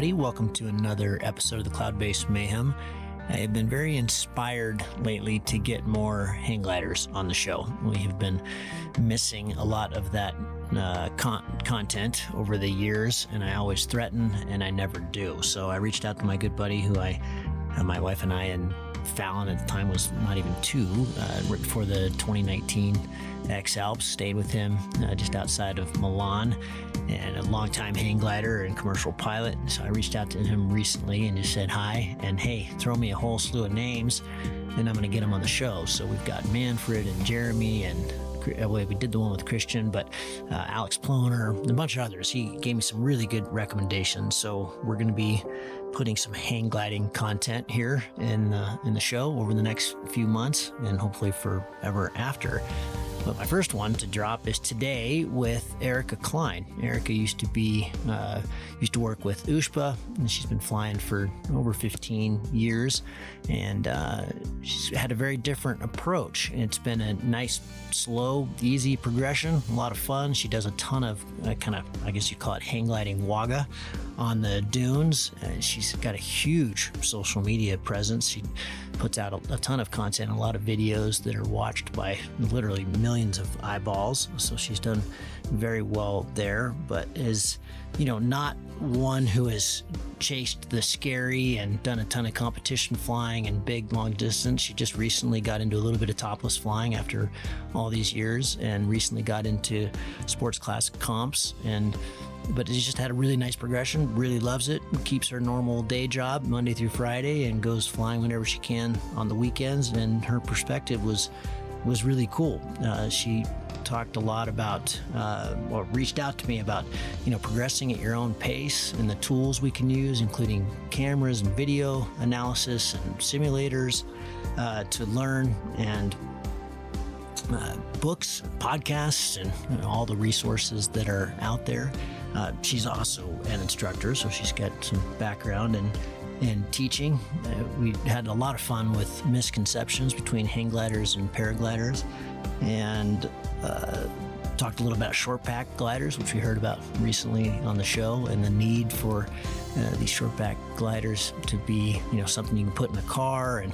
everybody. Welcome to another episode of the Cloud-Based Mayhem. I have been very inspired lately to get more hang gliders on the show. We have been missing a lot of that content over the years, and I always threaten and I never do. So I reached out to my good buddy who my wife and I, and Fallon at the time was not even two, right before the 2019 X-Alps, stayed with him just outside of Milan, and a longtime hang glider and commercial pilot. So I reached out to him recently and just said hi, and hey, throw me a whole slew of names and I'm going to get them on the show. So we've got Manfred and Jeremy, and we did the one with Christian, but Alex Ploner, a bunch of others. He gave me some really good recommendations. So we're going to be putting some hang gliding content here in the show over the next few months, and hopefully forever after. But my first one to drop is today with Erika Klein. Erika used to work with USPA, and she's been flying for over 15 years, and she's had a very different approach. It's been a nice, slow, easy progression, a lot of fun. She does a ton of I guess you call it hang gliding waga on the dunes. She's got a huge social media presence. She puts out a ton of content, a lot of videos that are watched by literally millions of eyeballs. So she's done very well there, but is, not one who has chased the scary and done a ton of competition flying and big long distance. She just recently got into a little bit of topless flying after all these years, and recently got into sports class comps, but she's just had a really nice progression, really loves it, keeps her normal day job Monday through Friday, and goes flying whenever she can on the weekends. And her perspective was really cool. She talked a lot about, reached out to me about, progressing at your own pace and the tools we can use, including cameras and video analysis and simulators to learn, and books, podcasts, and all the resources that are out there. She's also an instructor, so she's got some background in teaching. We had a lot of fun with misconceptions between hang gliders and paragliders, and talked a little about short pack gliders, which we heard about recently on the show, and the need for these short pack gliders to be, something you can put in a car and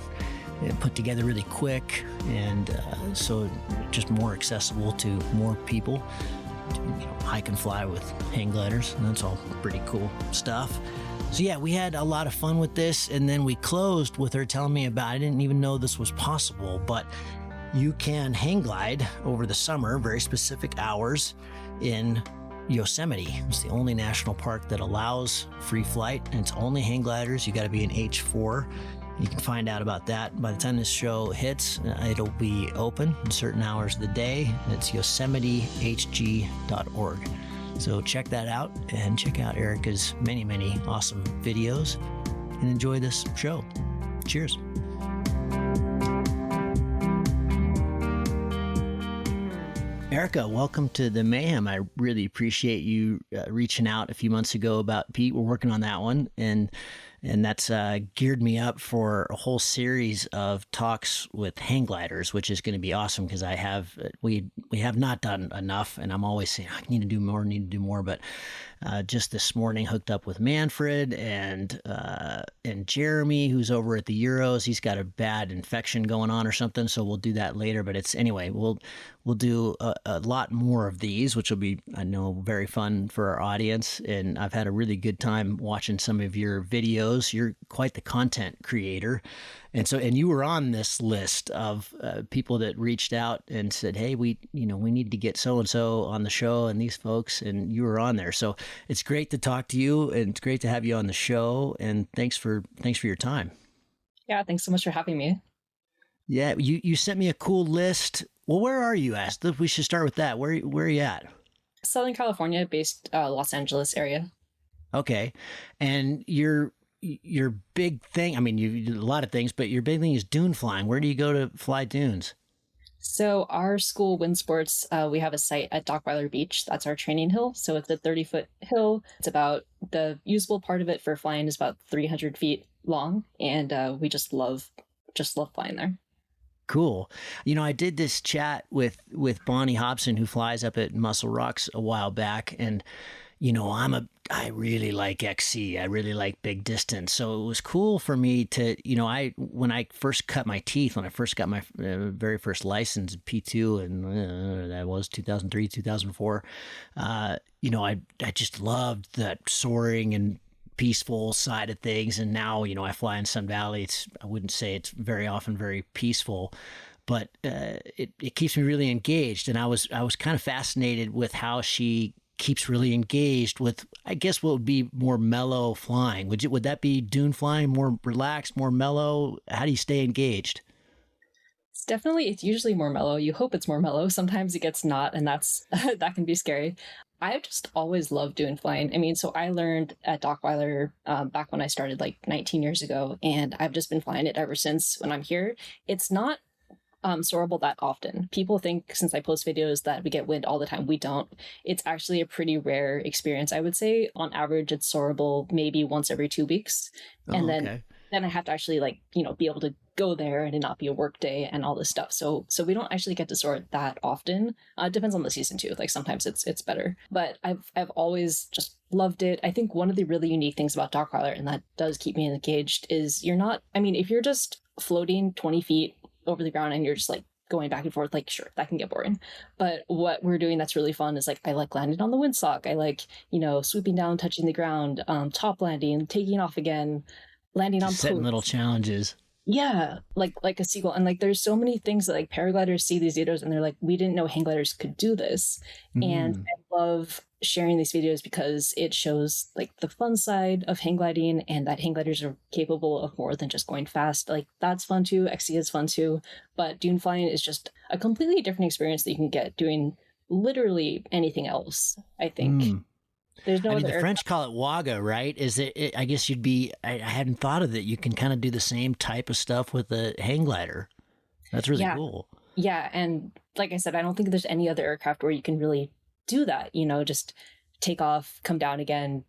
put together really quick, and so just more accessible to more people to hike and fly with hang gliders. And that's all pretty cool stuff. So yeah, we had a lot of fun with this, and then we closed with her telling me about, I didn't even know this was possible, but you can hang glide over the summer, very specific hours, in Yosemite. It's the only national park that allows free flight, and it's only hang gliders. You got to be an H4. You can find out about that. By the time this show hits, it'll be open in certain hours of the day. It's yosemitehg.org. So check that out, and check out Erika's many, many awesome videos, and enjoy this show. Cheers. Erika, welcome to the Mayhem. I really appreciate you reaching out a few months ago about Pete. We're working on that one, and that's geared me up for a whole series of talks with hang gliders, which is going to be awesome, because we have not done enough, and I'm always saying I need to do more. But just this morning, hooked up with Manfred and Jeremy, who's over at the Euros. He's got a bad infection going on or something, so we'll do that later. But we'll do a lot more of these, which will be, I know, very fun for our audience. And I've had a really good time watching some of your videos. You're quite the content creator. And you were on this list of people that reached out and said, hey, we need to get so-and-so on the show, and these folks, and you were on there. So it's great to talk to you, and it's great to have you on the show. And thanks for your time. Yeah. Thanks so much for having me. Yeah. You sent me a cool list. Well, where are you at? We should start with that. Where are you at? Southern California, based Los Angeles area. Okay. And your big thing, I mean, you do a lot of things, but your big thing is dune flying. Where do you go to fly dunes? So our school, Wind Sports, we have a site at Dockweiler Beach. That's our training hill. So it's a 30-foot hill. It's about, the usable part of it for flying is about 300 feet long. And we just love flying there. Cool. I did this chat with Bonnie Hobson, who flies up at Muscle Rocks, a while back, and I really like XC. I really like big distance. So it was cool for me to, when I first cut my teeth, when I first got my very first license, P2, and that was 2003, 2004, I just loved that soaring and peaceful side of things. And now, I fly in Sun Valley. I wouldn't say it's very often very peaceful, but it keeps me really engaged. And I was kind of fascinated with how she keeps really engaged with, I guess, what would be more mellow flying. Would that be dune flying, more relaxed, more mellow? How do you stay engaged? It's usually more mellow. You hope it's more mellow. Sometimes it gets not, and that's that can be scary. I've just always loved dune flying. I mean, so I learned at Dockweiler back when I started like 19 years ago, and I've just been flying it ever since when I'm here. It's not soarable that often. People think since I post videos that we get wind all the time. We don't. It's actually a pretty rare experience. I would say on average it's soarable maybe once every 2 weeks. And Okay. then I have to actually be able to go there and it not be a work day and all this stuff. So we don't actually get to soar that often. It depends on the season too. Like sometimes it's better. But I've always just loved it. I think one of the really unique things about Dockweiler, and that does keep me engaged, is you're not, I mean, if you're just floating 20 feet over the ground and you're just like going back and forth, like sure, that can get boring. But what we're doing that's really fun is like I like landing on the windsock. I like, swooping down, touching the ground, top landing, taking off again, landing on Just setting posts. little challenges. Yeah, like a seagull. And like there's so many things that like paragliders see these videos and they're like, we didn't know hang gliders could do this. And I love sharing these videos because it shows like the fun side of hang gliding and that hang gliders are capable of more than just going fast. Like that's fun too. XC is fun too. But dune flying is just a completely different experience that you can get doing literally anything else, I think. There's no I mean, other the French call it waga, right? I guess I hadn't thought of that. You can kind of do the same type of stuff with a hang glider. That's really cool. Yeah, and like I said, I don't think there's any other aircraft where you can really do that, just take off, come down again,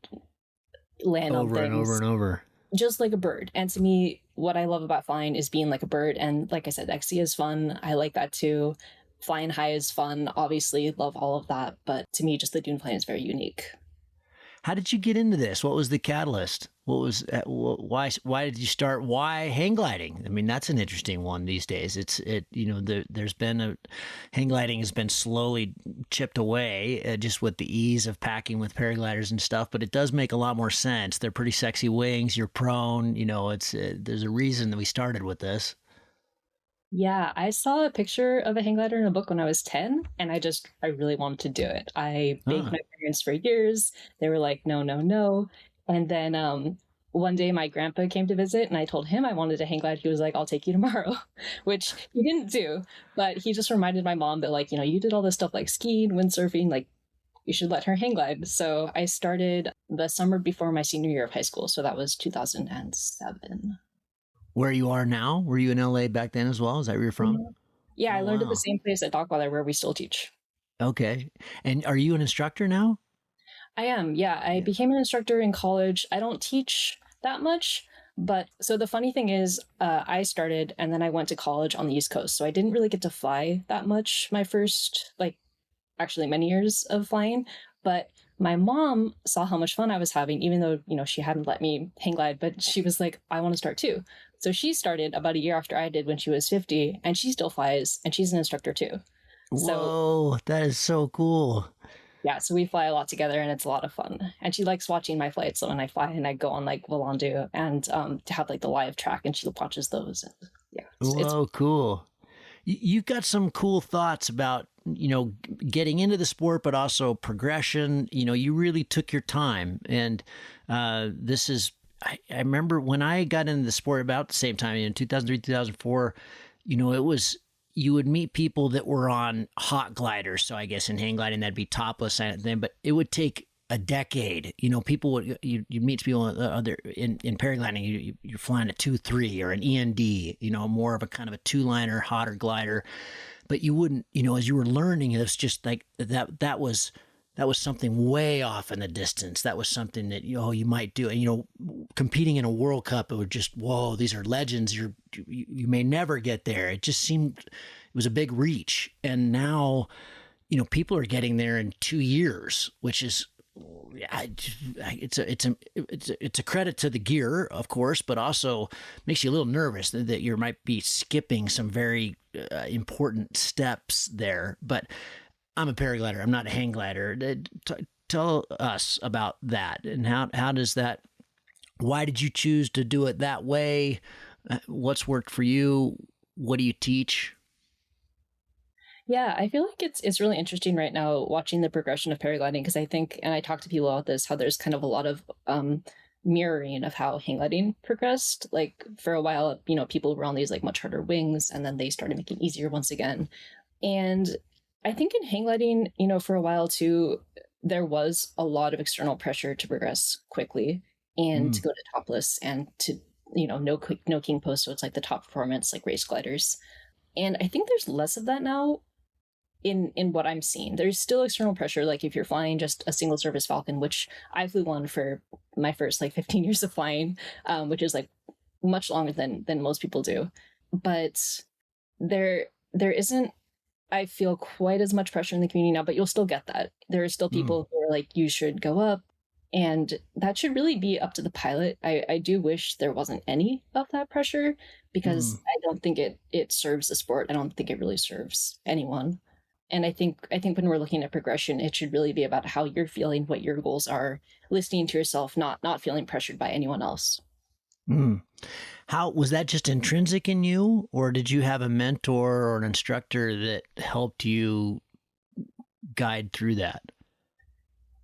land on Over things. and over and over. Just like a bird. And to me, what I love about flying is being like a bird. And like I said, XC is fun. I like that too. Flying high is fun. Obviously, love all of that. But to me, just the dune flying is very unique. How did you get into this? What was the catalyst? Why did you start? Why hang gliding? I mean, that's an interesting one these days. There's been hang gliding has been slowly chipped away just with the ease of packing with paragliders and stuff, but it does make a lot more sense. They're pretty sexy wings. You're prone, there's a reason that we started with this. Yeah, I saw a picture of a hang glider in a book when I was 10, and I really wanted to do it. I begged my parents for years. They were like, no, no, no. And then one day my grandpa came to visit, and I told him I wanted to hang glide. He was like, I'll take you tomorrow, which he didn't do. But he just reminded my mom that, like, you did all this stuff like skiing, windsurfing, like, you should let her hang glide. So I started the summer before my senior year of high school. So that was 2007. Where you are now? Were you in LA back then as well? Is that where you're from? Yeah, I learned at wow. the same place at Dockweiler where we still teach. Okay. And are you an instructor now? I am, yeah. I became an instructor in college. I don't teach that much, but so the funny thing is, I started and then I went to college on the East Coast. So I didn't really get to fly that much my first, actually many years of flying. But my mom saw how much fun I was having, even though, she hadn't let me hang glide, but she was like, I want to start too. So she started about a year after I did when she was 50, and she still flies, and she's an instructor too. Whoa, that is so cool. Yeah, so we fly a lot together, and it's a lot of fun. And she likes watching my flights. So when I fly and I go on like Volandu and to have like the live track, and she watches those. And, yeah, Whoa, cool. You got some cool thoughts about, getting into the sport, but also progression. You really took your time. And this is, I remember when I got into the sport about the same time, in 2003, 2004, it was, you would meet people that were on hot gliders. So I guess in hang gliding, that'd be topless and then, but it would take a decade. People would, you'd meet people in paragliding, you're flying a 2-3 or an END, more of a kind of a two-liner, hotter glider. But you wouldn't, as you were learning, it was just like that was something way off in the distance. That was something that, you might do. And, competing in a World Cup, it would just, whoa, these are legends. You may never get there. It just seemed, it was a big reach. And now, people are getting there in 2 years, which is it's a credit to the gear, of course, but also makes you a little nervous that you might be skipping some very important steps there. But I'm a paraglider. I'm not a hang glider. Tell us about that, and how does that? Why did you choose to do it that way? What's worked for you? What do you teach? Yeah, I feel like it's really interesting right now watching the progression of paragliding because I think, and I talk to people about this, how there's kind of a lot of mirroring of how hang gliding progressed. Like for a while, people were on these like much harder wings, and then they started making easier once again. And I think in hang gliding, for a while too, there was a lot of external pressure to progress quickly and to go to topless and to no king post, so it's like the top performance like race gliders. And I think there's less of that now in what I'm seeing. There's still external pressure, like if you're flying just a single service Falcon, which I flew one for my first like 15 years of flying, which is like much longer than most people do. But there isn't, I feel, quite as much pressure in the community now, but you'll still get that. There are still people who are like, you should go up. And that should really be up to the pilot. I do wish there wasn't any of that pressure because I don't think it serves the sport. I don't think it really serves anyone. And I think when we're looking at progression, it should really be about how you're feeling, what your goals are, listening to yourself, not feeling pressured by anyone else. How was that just intrinsic in you, or did you have a mentor or an instructor that helped you guide through that?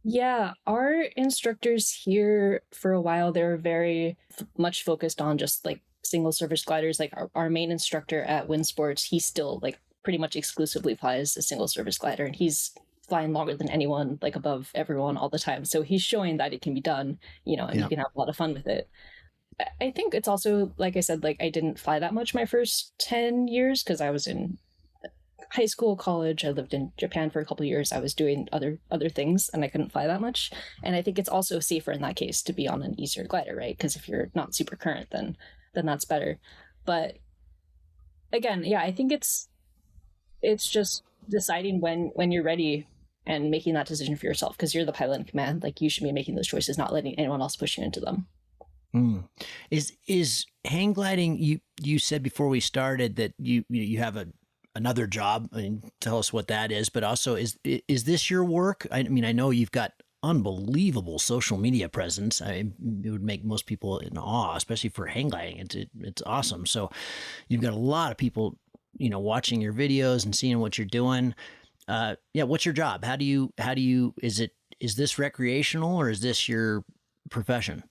Yeah, our instructors here for a while, they were very much focused on just like single service gliders. Like our main instructor at Wind Sports, he still like pretty much exclusively flies a single service glider, and he's flying longer than anyone, like above everyone all the time. So he's showing that it can be done, and you can have a lot of fun with it. I think it's also, like I said, like I didn't fly that much my first 10 years because I was in high school, college. I lived in Japan for a couple of years. I was doing other things and I couldn't fly that much. And I think it's also safer in that case to be on an easier glider, right? Because if you're not super current, then that's better. But again, yeah, I think it's just deciding when you're ready and making that decision for yourself because you're the pilot in command. Like you should be making those choices, not letting anyone else push you into them. Is hang gliding? You said before we started that you have another job. I mean, tell us what that is. But also, is this your work? I mean, I know you've got unbelievable social media presence. It would make most people in awe, especially for hang gliding. It's awesome. So you've got a lot of people, watching your videos and seeing what you're doing. What's your job? How do you? Is this recreational or is this your profession?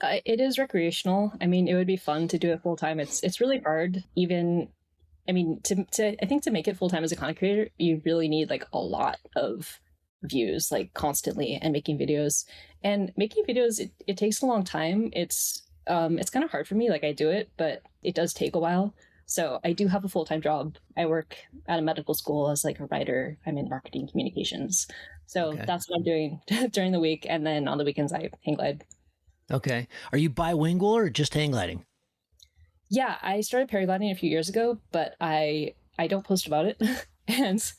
It is recreational. I mean, it would be fun to do it full time. It's really hard. Even, I mean, I think to make it full time as a content creator, you really need like a lot of views, like constantly, and making videos. And making videos, it takes a long time. It's kind of hard for me. Like I do it, but it does take a while. So I do have a full time job. I work at a medical school as like a writer. I'm in marketing communications. So That's what I'm doing during the week, and then on the weekends I hang glide. Okay. Are you bilingual or just hang gliding? Yeah, I started paragliding a few years ago, but I don't post about it, and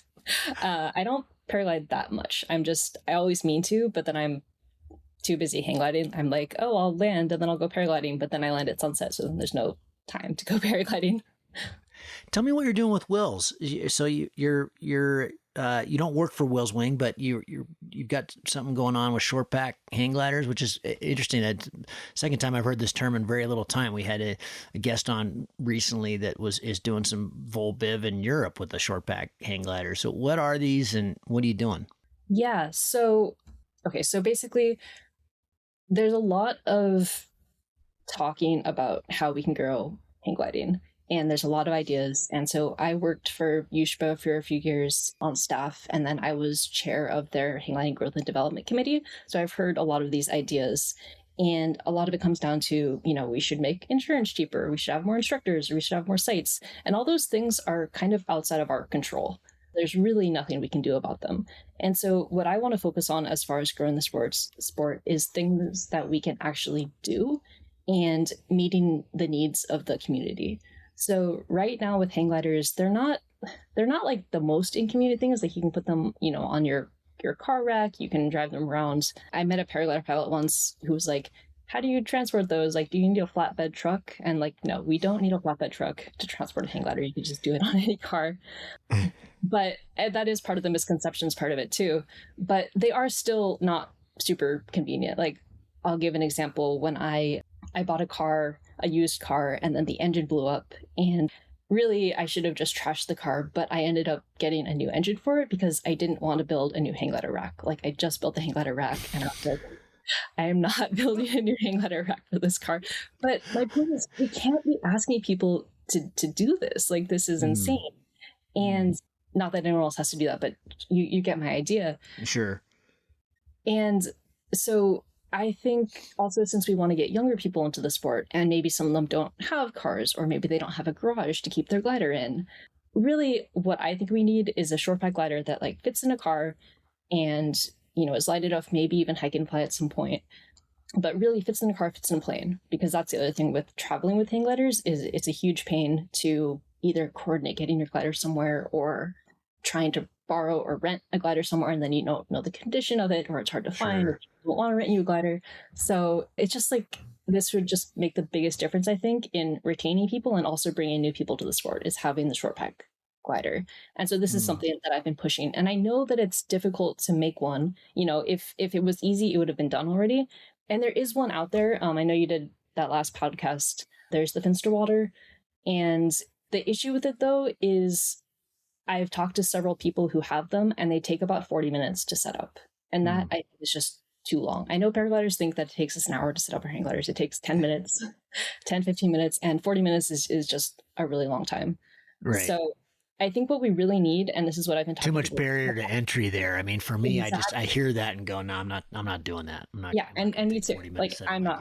I don't paraglide that much. I always mean to, but then I'm too busy hang gliding. I'm like, oh, I'll land and then I'll go paragliding, but then I land at sunset, so then there's no time to go paragliding. Tell me what you're doing with Wills. So you don't work for Will's Wing, but you've got something going on with short pack hang gliders, which is interesting. Second time I've heard this term in very little time. We had a guest on recently that is doing some vol biv in Europe with the short pack hang glider. So what are these and what are you doing? Yeah. So basically, there's a lot of talking about how we can grow hang gliding. And there's a lot of ideas. And so I worked for USHPA for a few years on staff, and then I was chair of their hang gliding growth and development committee. So I've heard a lot of these ideas. And a lot of it comes down to, we should make insurance cheaper, we should have more instructors, or we should have more sites. And all those things are kind of outside of our control. There's really nothing we can do about them. And so what I want to focus on as far as growing the sport is things that we can actually do and meeting the needs of the community. So right now with hang gliders, they're not like the most inconvenient things. Like you can put them, on your your car rack. You can drive them around. I met a paraglider pilot once who was like, how do you transport those? Like, do you need a flatbed truck? And like, no, we don't need a flatbed truck to transport a hang glider. You can just do it on any car. But that is part of the misconceptions part of it too. But they are still not super convenient. Like, I'll give an example. When I bought a used car, and then the engine blew up, and really I should have just trashed the car, but I ended up getting a new engine for it because I didn't want to build a new hang glider rack. Like, I just built the hang glider rack, and I was like, I am not building a new hang glider rack for this car. But my point is, we can't be asking people to do this. Like, this is insane. And not that anyone else has to do that, but you get my idea. Sure. And so I think also, since we want to get younger people into the sport, and maybe some of them don't have cars, or maybe they don't have a garage to keep their glider in, really what I think we need is a short pack glider that like fits in a car and, you know, is light enough, maybe even hike and fly at some point, but really fits in a car, fits in a plane. Because that's the other thing with traveling with hang gliders, is it's a huge pain to either coordinate getting your glider somewhere, or trying to borrow or rent a glider somewhere, and then you don't know the condition of it, or it's hard to find, or people don't want to rent you a glider. So it's just like, this would just make the biggest difference, I think, in retaining people and also bringing new people to the sport, is having the short pack glider. And so this is something that I've been pushing, and I know that it's difficult to make one. You know, if it was easy, it would have been done already. And there is one out there. I know you did that last podcast. There's the Finsterwalder, and the issue with it though is, I've talked to several people who have them, and they take about 40 minutes to set up. And that I think is just too long. I know paragliders think that it takes us an hour to set up our hang gliders. It takes 10 minutes, 10, 15 minutes, and 40 minutes is just a really long time. Right. So I think what we really need, and this is what I've been talking about. Too much barrier to entry there. I mean, for me, exactly. I hear that and go, no, I'm not doing that. I'm not. Yeah. And me too. Like, I'm not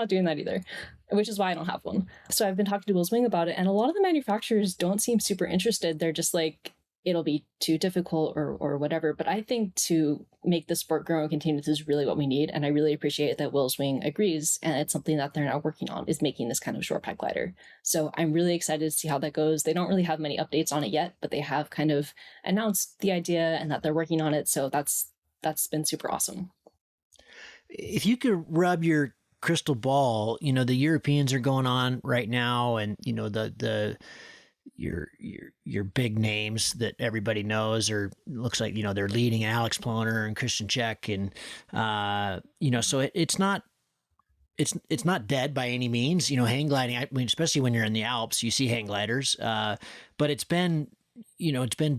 doing that either, which is why I don't have one. So I've been talking to Will's Wing about it, and a lot of the manufacturers don't seem super interested. They're just like, it'll be too difficult or whatever. But I think to make the sport grow and continue, this is really what we need. And I really appreciate that Will's Wing agrees. And it's something that they're now working on, is making this kind of short pack glider. So I'm really excited to see how that goes. They don't really have many updates on it yet, but they have kind of announced the idea and that they're working on it. So that's been super awesome. If you could rub your crystal ball, you know, the Europeans are going on right now, and, you know, your big names that everybody knows, or looks like, you know, they're leading Alex Ploner and Christian Czech, and you know, so it's not dead by any means. You know, hang gliding, I mean, especially when you're in the Alps, you see hang gliders, but it's been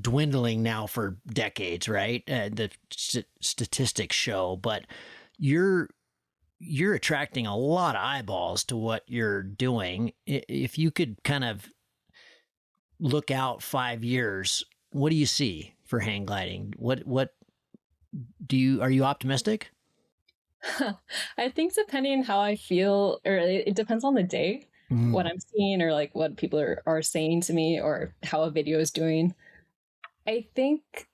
dwindling now for decades, right? The statistics show, but you're attracting a lot of eyeballs to what you're doing. If you could kind of look out 5 years, what do you see for hang gliding? Are you optimistic? I think depending how I feel, or it depends on the day, what I'm seeing, or like what people are saying to me, or how a video is doing. I think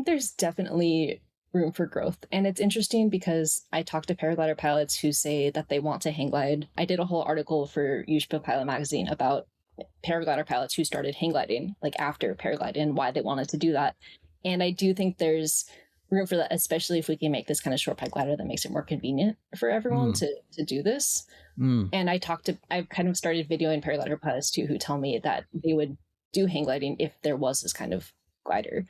there's definitely room for growth. And it's interesting because I talked to paraglider pilots who say that they want to hang glide. I did a whole article for USPA Pilot Magazine about paraglider pilots who started hang gliding, like after paragliding, and why they wanted to do that. And I do think there's room for that, especially if we can make this kind of short pack glider that makes it more convenient for everyone to do this. And I've kind of started videoing paraglider pilots too, who tell me that they would do hang gliding if there was this kind of glider.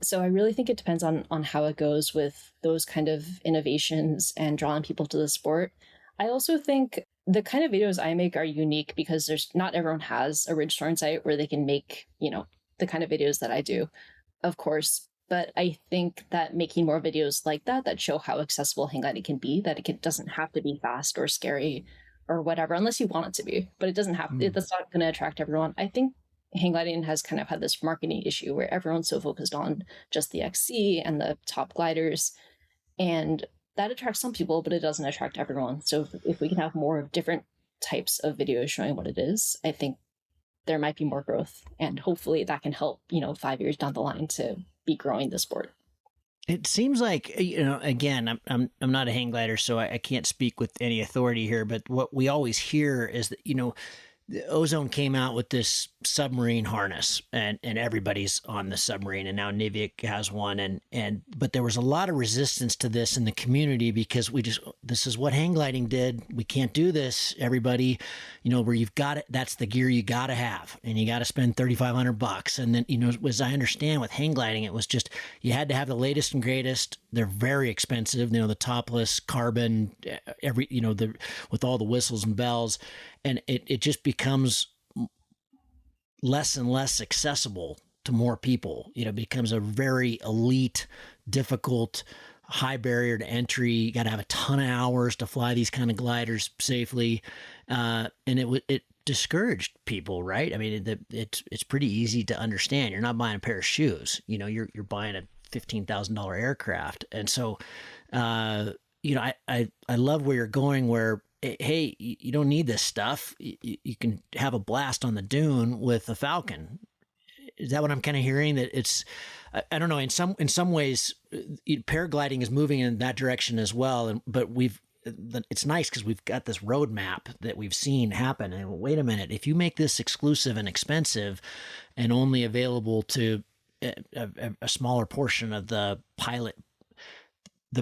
So I really think it depends on how it goes with those kind of innovations and drawing people to the sport. I also think the kind of videos I make are unique because not everyone has a ridge soaring site where they can make, you know, the kind of videos that I do, of course. But I think that making more videos like that show how accessible hang gliding can be, that it doesn't have to be fast or scary or whatever, unless you want it to be. But it doesn't have, that's not going to attract everyone. I think hang gliding has kind of had this marketing issue where everyone's so focused on just the XC and the top gliders. And that attracts some people, but it doesn't attract everyone. So if we can have more of different types of videos showing what it is, I think there might be more growth. And hopefully that can help, 5 years down the line to be growing the sport. It seems like, again, I'm not a hang glider, so I can't speak with any authority here, but what we always hear is that, Ozone came out with this submarine harness, and everybody's on the submarine, and now Nivik has one, but there was a lot of resistance to this in the community because this is what hang gliding did. We can't do this, everybody. Where you've got it, that's the gear you got to have, and you got to spend $3,500. And then, as I understand with hang gliding, it was just you had to have the latest and greatest. They're very expensive. The topless carbon, with all the whistles and bells. And it just becomes less and less accessible to more people. It becomes a very elite, difficult, high barrier to entry. You got to have a ton of hours to fly these kind of gliders safely, and it discouraged people, right? I mean, it's pretty easy to understand. You're not buying a pair of shoes. You're buying a $15,000 aircraft, and so I love where you're going. Where hey, you don't need this stuff. You can have a blast on the dune with a Falcon. Is that what I'm kind of hearing? That it's, I don't know. In some ways, paragliding is moving in that direction as well. But it's nice because we've got this roadmap that we've seen happen. And wait a minute, if you make this exclusive and expensive, and only available to a smaller portion of the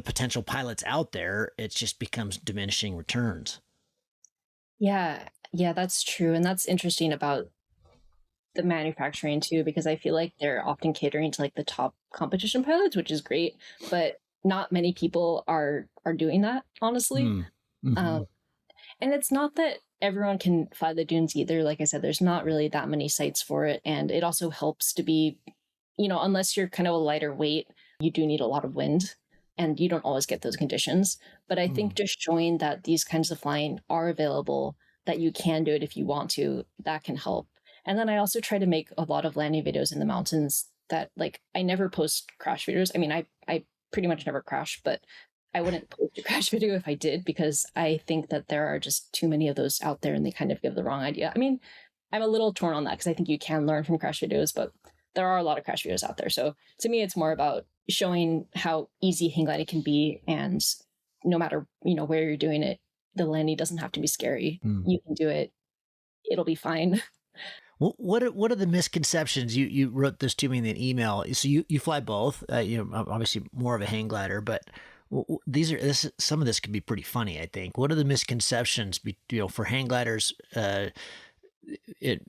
potential pilots out there, it just becomes diminishing returns. Yeah, that's true. And that's interesting about the manufacturing too, because I feel like they're often catering to like the top competition pilots, which is great, but not many people are doing that, honestly. Mm-hmm. And it's not that everyone can fly the dunes either. Like I said, there's not really that many sites for it. And it also helps to be, unless you're kind of a lighter weight, you do need a lot of wind. And you don't always get those conditions. But I think just showing that these kinds of flying are available, that you can do it if you want to, that can help. And then I also try to make a lot of landing videos in the mountains that, like, I never post crash videos. I mean, I pretty much never crash, but I wouldn't post a crash video if I did, because I think that there are just too many of those out there and they kind of give the wrong idea. I mean, I'm a little torn on that because I think you can learn from crash videos, but there are a lot of crash videos out there. So to me, it's more about showing how easy hang gliding can be, and no matter where you're doing it, the landing doesn't have to be scary. You can do it; it'll be fine. Well, what are the misconceptions? You wrote this to me in an email. So you fly both. Obviously more of a hang glider, but some of this could be pretty funny, I think. What are the misconceptions for hang gliders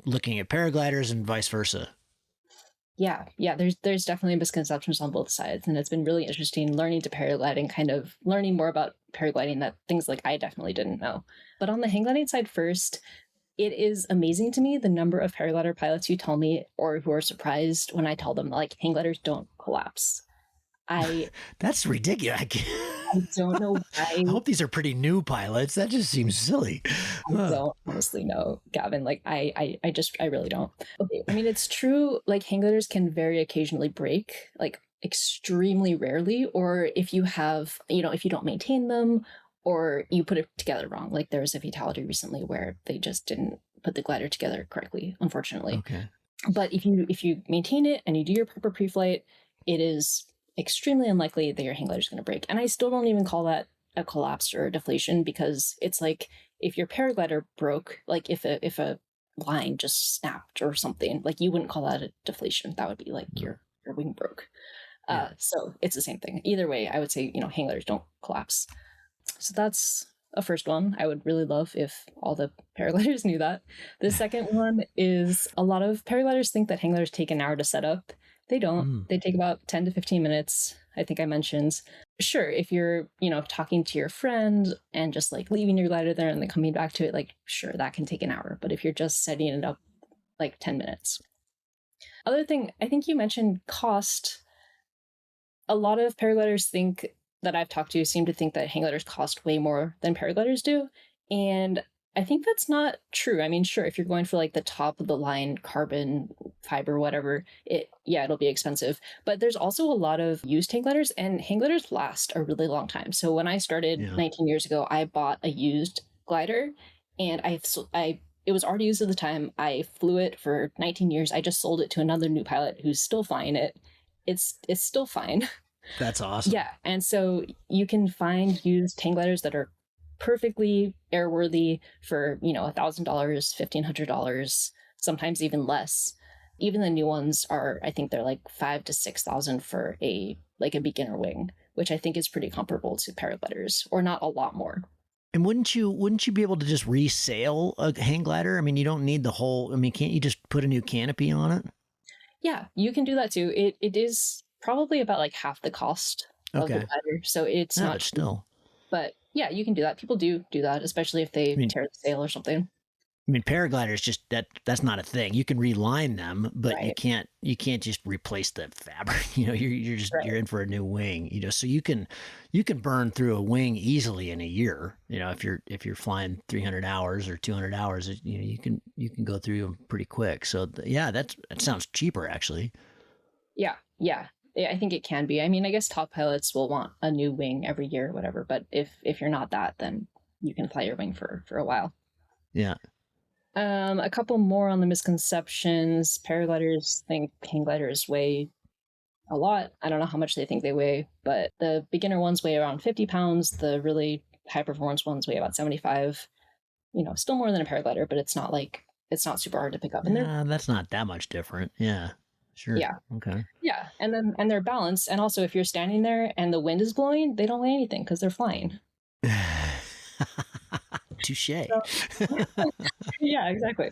looking at paragliders and vice versa? Yeah, there's definitely misconceptions on both sides, and it's been really interesting learning to paraglide and kind of learning more about paragliding, that things like I definitely didn't know. But on the hang gliding side first, it is amazing to me the number of paraglider pilots who tell me, or who are surprised when I tell them, like, hang gliders don't collapse. That's ridiculous. I don't know why. I hope these are pretty new pilots. That just seems silly. I don't honestly know, Gavin. Like, I really don't. Okay, I mean, it's true. Like, hang gliders can very occasionally break, like extremely rarely, or if you have, if you don't maintain them, or you put it together wrong. Like, there was a fatality recently where they just didn't put the glider together correctly, unfortunately. Okay. But if you maintain it and you do your proper pre-flight, it is extremely unlikely that your hang glider is going to break. And I still don't even call that a collapse or a deflation, because it's like, if your paraglider broke, like if a line just snapped or something, like, you wouldn't call that a deflation. That would be like your wing broke. Yeah. So it's the same thing. Either way, I would say, hang gliders don't collapse. So that's a first one. I would really love if all the paragliders knew that. The second one is, a lot of paragliders think that hang gliders take an hour to set up. They don't. They take about 10 to 15 minutes, I think I mentioned. Sure, if you're, talking to your friend and just like leaving your glider there and then coming back to it, like, sure, that can take an hour. But if you're just setting it up, like 10 minutes. Other thing, I think you mentioned cost. A lot of paragliders that I've talked to seem to think that hang gliders cost way more than paragliders do. And I think that's not true. I mean, sure, if you're going for like the top of the line carbon fiber, whatever, it'll be expensive. But there's also a lot of used hang gliders, and hang gliders last a really long time. So when I started 19 years ago, I bought a used glider, and it was already used at the time. I flew it for 19 years. I just sold it to another new pilot who's still flying it. It's still fine. That's awesome. Yeah, and so you can find used hang gliders that are perfectly airworthy for, $1,000, $1,500, sometimes even less. Even the new ones are, I think they're like 5 to 6,000 for a beginner wing, which I think is pretty comparable to paragliders, or not a lot more. And wouldn't you be able to just resale a hang glider? I mean, you don't need the whole. I mean, can't you just put a new canopy on it? Yeah, you can do that too. It is probably about like half the cost of the Okay. glider, so it's No, not but cheap. still. But yeah, you can do that. People do that, especially if I they mean, tear the sail or something. paragliders just that's not a thing. You can reline them, but Right. you can't just replace the fabric. Right. You're in for a new wing. So you can burn through a wing easily in a year. If you're flying 300 hours or 200 hours, you can go through them pretty quick. So yeah, that sounds cheaper actually. Yeah. Yeah. Yeah, I think it can be. I mean, I guess top pilots will want a new wing every year or whatever, but if you're not that, then you can fly your wing for a while. Yeah. A couple more on the misconceptions. Paragliders think hang gliders weigh a lot. I don't know how much they think they weigh, but the beginner ones weigh around 50 pounds. The really high performance ones weigh about 75. Still more than a paraglider, but it's not super hard to pick up. And they're, That's not that much different. Yeah. Sure. yeah, Okay. yeah. And they're balanced. And also, if you're standing there and the wind is blowing, they don't weigh anything because they're flying. Touche. So, yeah, exactly.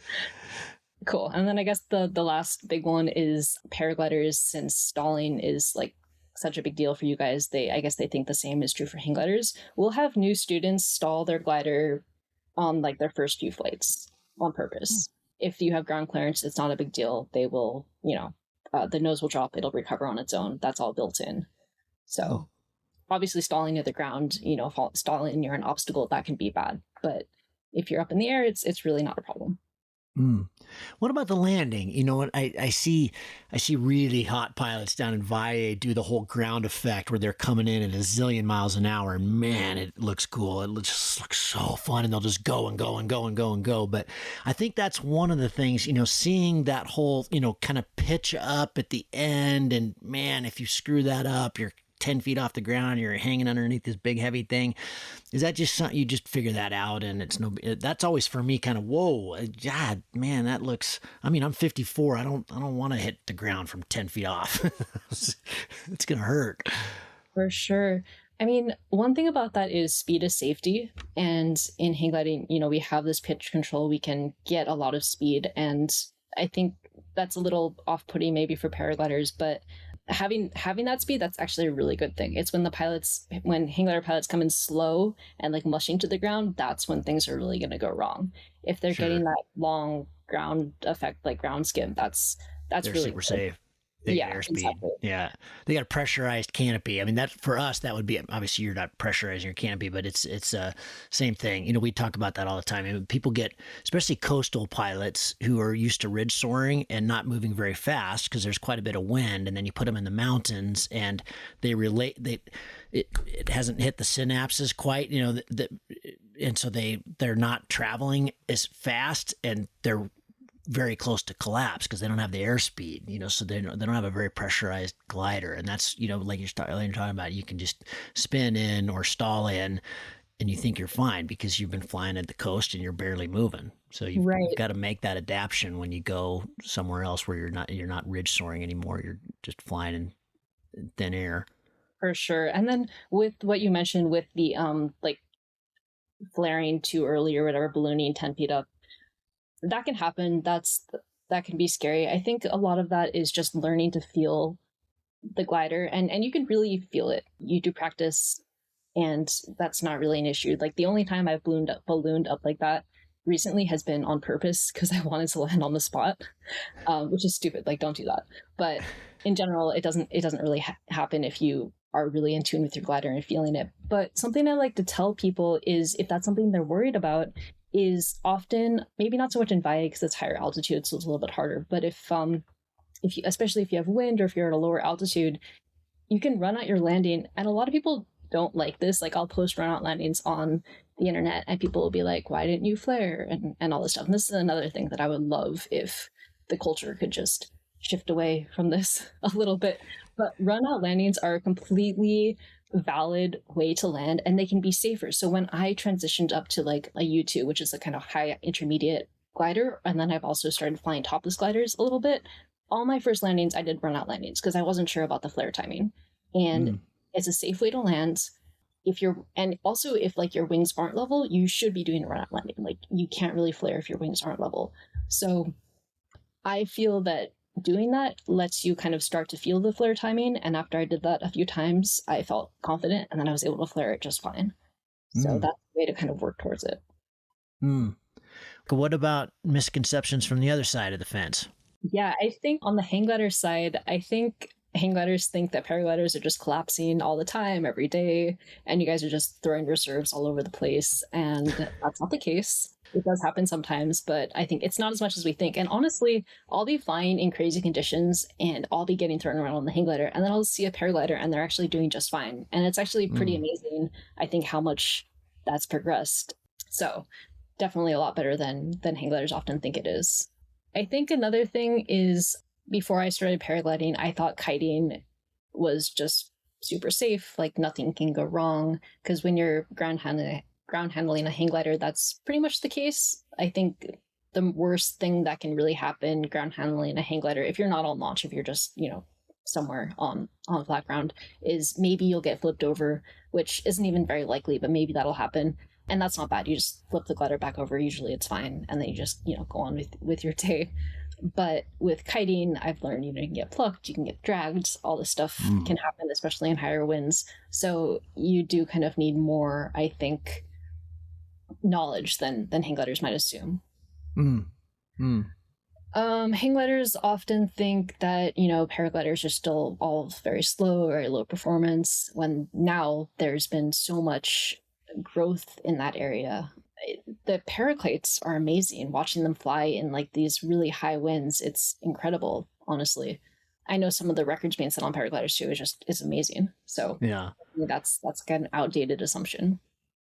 Cool. And then I guess the last big one is paragliders, since stalling is like such a big deal for you guys. I guess they think the same is true for hang gliders. We'll have new students stall their glider on like their first few flights on purpose. If you have ground clearance, it's not a big deal. They will, the nose will drop, it'll recover on its own. That's all built in. So obviously stalling near the ground, stalling near an obstacle, that can be bad. But if you're up in the air, it's really not a problem. Mm. What about the landing? You know what? I see really hot pilots down in Valle do the whole ground effect where they're coming in at a zillion miles an hour, and man, it looks cool. Just looks so fun, and they'll just go and go and go and go and go. But I think that's one of the things, seeing that whole, kind of pitch up at the end, and man, if you screw that up, you're 10 feet off the ground, you're hanging underneath this big heavy thing. Is that just something you just figure that out? And that's always for me kind of, whoa, God, man, that looks, I mean, I'm 54. I don't want to hit the ground from 10 feet off. It's going to hurt. For sure. I mean, one thing about that is speed is safety. And in hang gliding, we have this pitch control. We can get a lot of speed. And I think that's a little off-putting maybe for paragliders, but having that speed, that's actually a really good thing. It's when hang glider pilots come in slow and like mushing to the ground, that's when things are really going to go wrong. If they're Sure. getting that long ground effect, like ground skim, that's They're really super good. safe. They Yeah, airspeed. exactly. Yeah. They got a pressurized canopy. I mean, that for us, that would be, obviously you're not pressurizing your canopy, but it's same thing. We talk about that all the time. And people get, especially coastal pilots who are used to ridge soaring and not moving very fast because there's quite a bit of wind. And then you put them in the mountains and it hasn't hit the synapses quite, and so they're not traveling as fast and they're very close to collapse because they don't have the airspeed, so they don't have a very pressurized glider. And that's, like you're talking about, you can just spin in or stall in and you think you're fine because you've been flying at the coast and you're barely moving. So you've got to make that adaptation when you go somewhere else where you're not ridge soaring anymore. You're just flying in thin air. For sure. And then with what you mentioned with the like flaring too early or whatever, ballooning 10 feet up, that can happen. That can be scary. I think a lot of that is just learning to feel the glider, and you can really feel it. You do practice, and that's not really an issue. Like the only time I've ballooned up like that recently has been on purpose because I wanted to land on the spot, which is stupid. Like, don't do that. But in general, it doesn't really happen if you are really in tune with your glider and feeling it. But something I like to tell people is, if that's something they're worried about, is often, maybe not so much in Valle because it's higher altitude, so it's a little bit harder. But if you, especially if you have wind or if you're at a lower altitude, you can run out your landing. And a lot of people don't like this. Like, I'll post run out landings on the internet and people will be like, why didn't you flare? And all this stuff. And this is another thing that I would love if the culture could just shift away from this a little bit. But run out landings are completely valid way to land, and they can be safer. So when I transitioned up to like a U2, which is a kind of high intermediate glider, and then I've also started flying topless gliders a little bit, all my first landings I did burnout landings because I wasn't sure about the flare timing. And it's a safe way to land. If you're, and also if like your wings aren't level, you should be doing a runout landing. Like you can't really flare if your wings aren't level. So I feel that doing that lets you kind of start to feel the flare timing. And after I did that a few times, I felt confident, and then I was able to flare it just fine. So that's the way to kind of work towards it. What about misconceptions from the other side of the fence? Yeah, I think on the hang glider side, I think hang gliders think that paragliders are just collapsing all the time, every day, and you guys are just throwing reserves all over the place. And that's not the case. It does happen sometimes, but I think it's not as much as we think. And honestly, I'll be flying in crazy conditions and I'll be getting thrown around on the hang glider, and then I'll see a paraglider and they're actually doing just fine. And it's actually pretty amazing, I think, how much that's progressed. So definitely a lot better than hang gliders often think it is. I think another thing is, before I started paragliding, I thought kiting was just super safe, like nothing can go wrong. Because when you're ground handling a hang glider, that's pretty much the case. I think the worst thing that can really happen ground handling a hang glider, if you're not on launch, if you're just, somewhere on flat ground, is maybe you'll get flipped over, which isn't even very likely, but maybe that'll happen. And that's not bad. You just flip the glider back over. Usually it's fine. And then you just, go on with your day. But with kiting, I've learned, you can get plucked, you can get dragged, all this stuff can happen, especially in higher winds. So you do kind of need more, I think, knowledge than hang gliders might assume. Hang gliders often think that, paragliders are still all very slow, very low performance, when now there's been so much growth in that area. The paraglides are amazing. Watching them fly in like these really high winds, it's incredible, honestly. I know some of the records being set on paragliders too is amazing. So yeah, that's kind of an outdated assumption.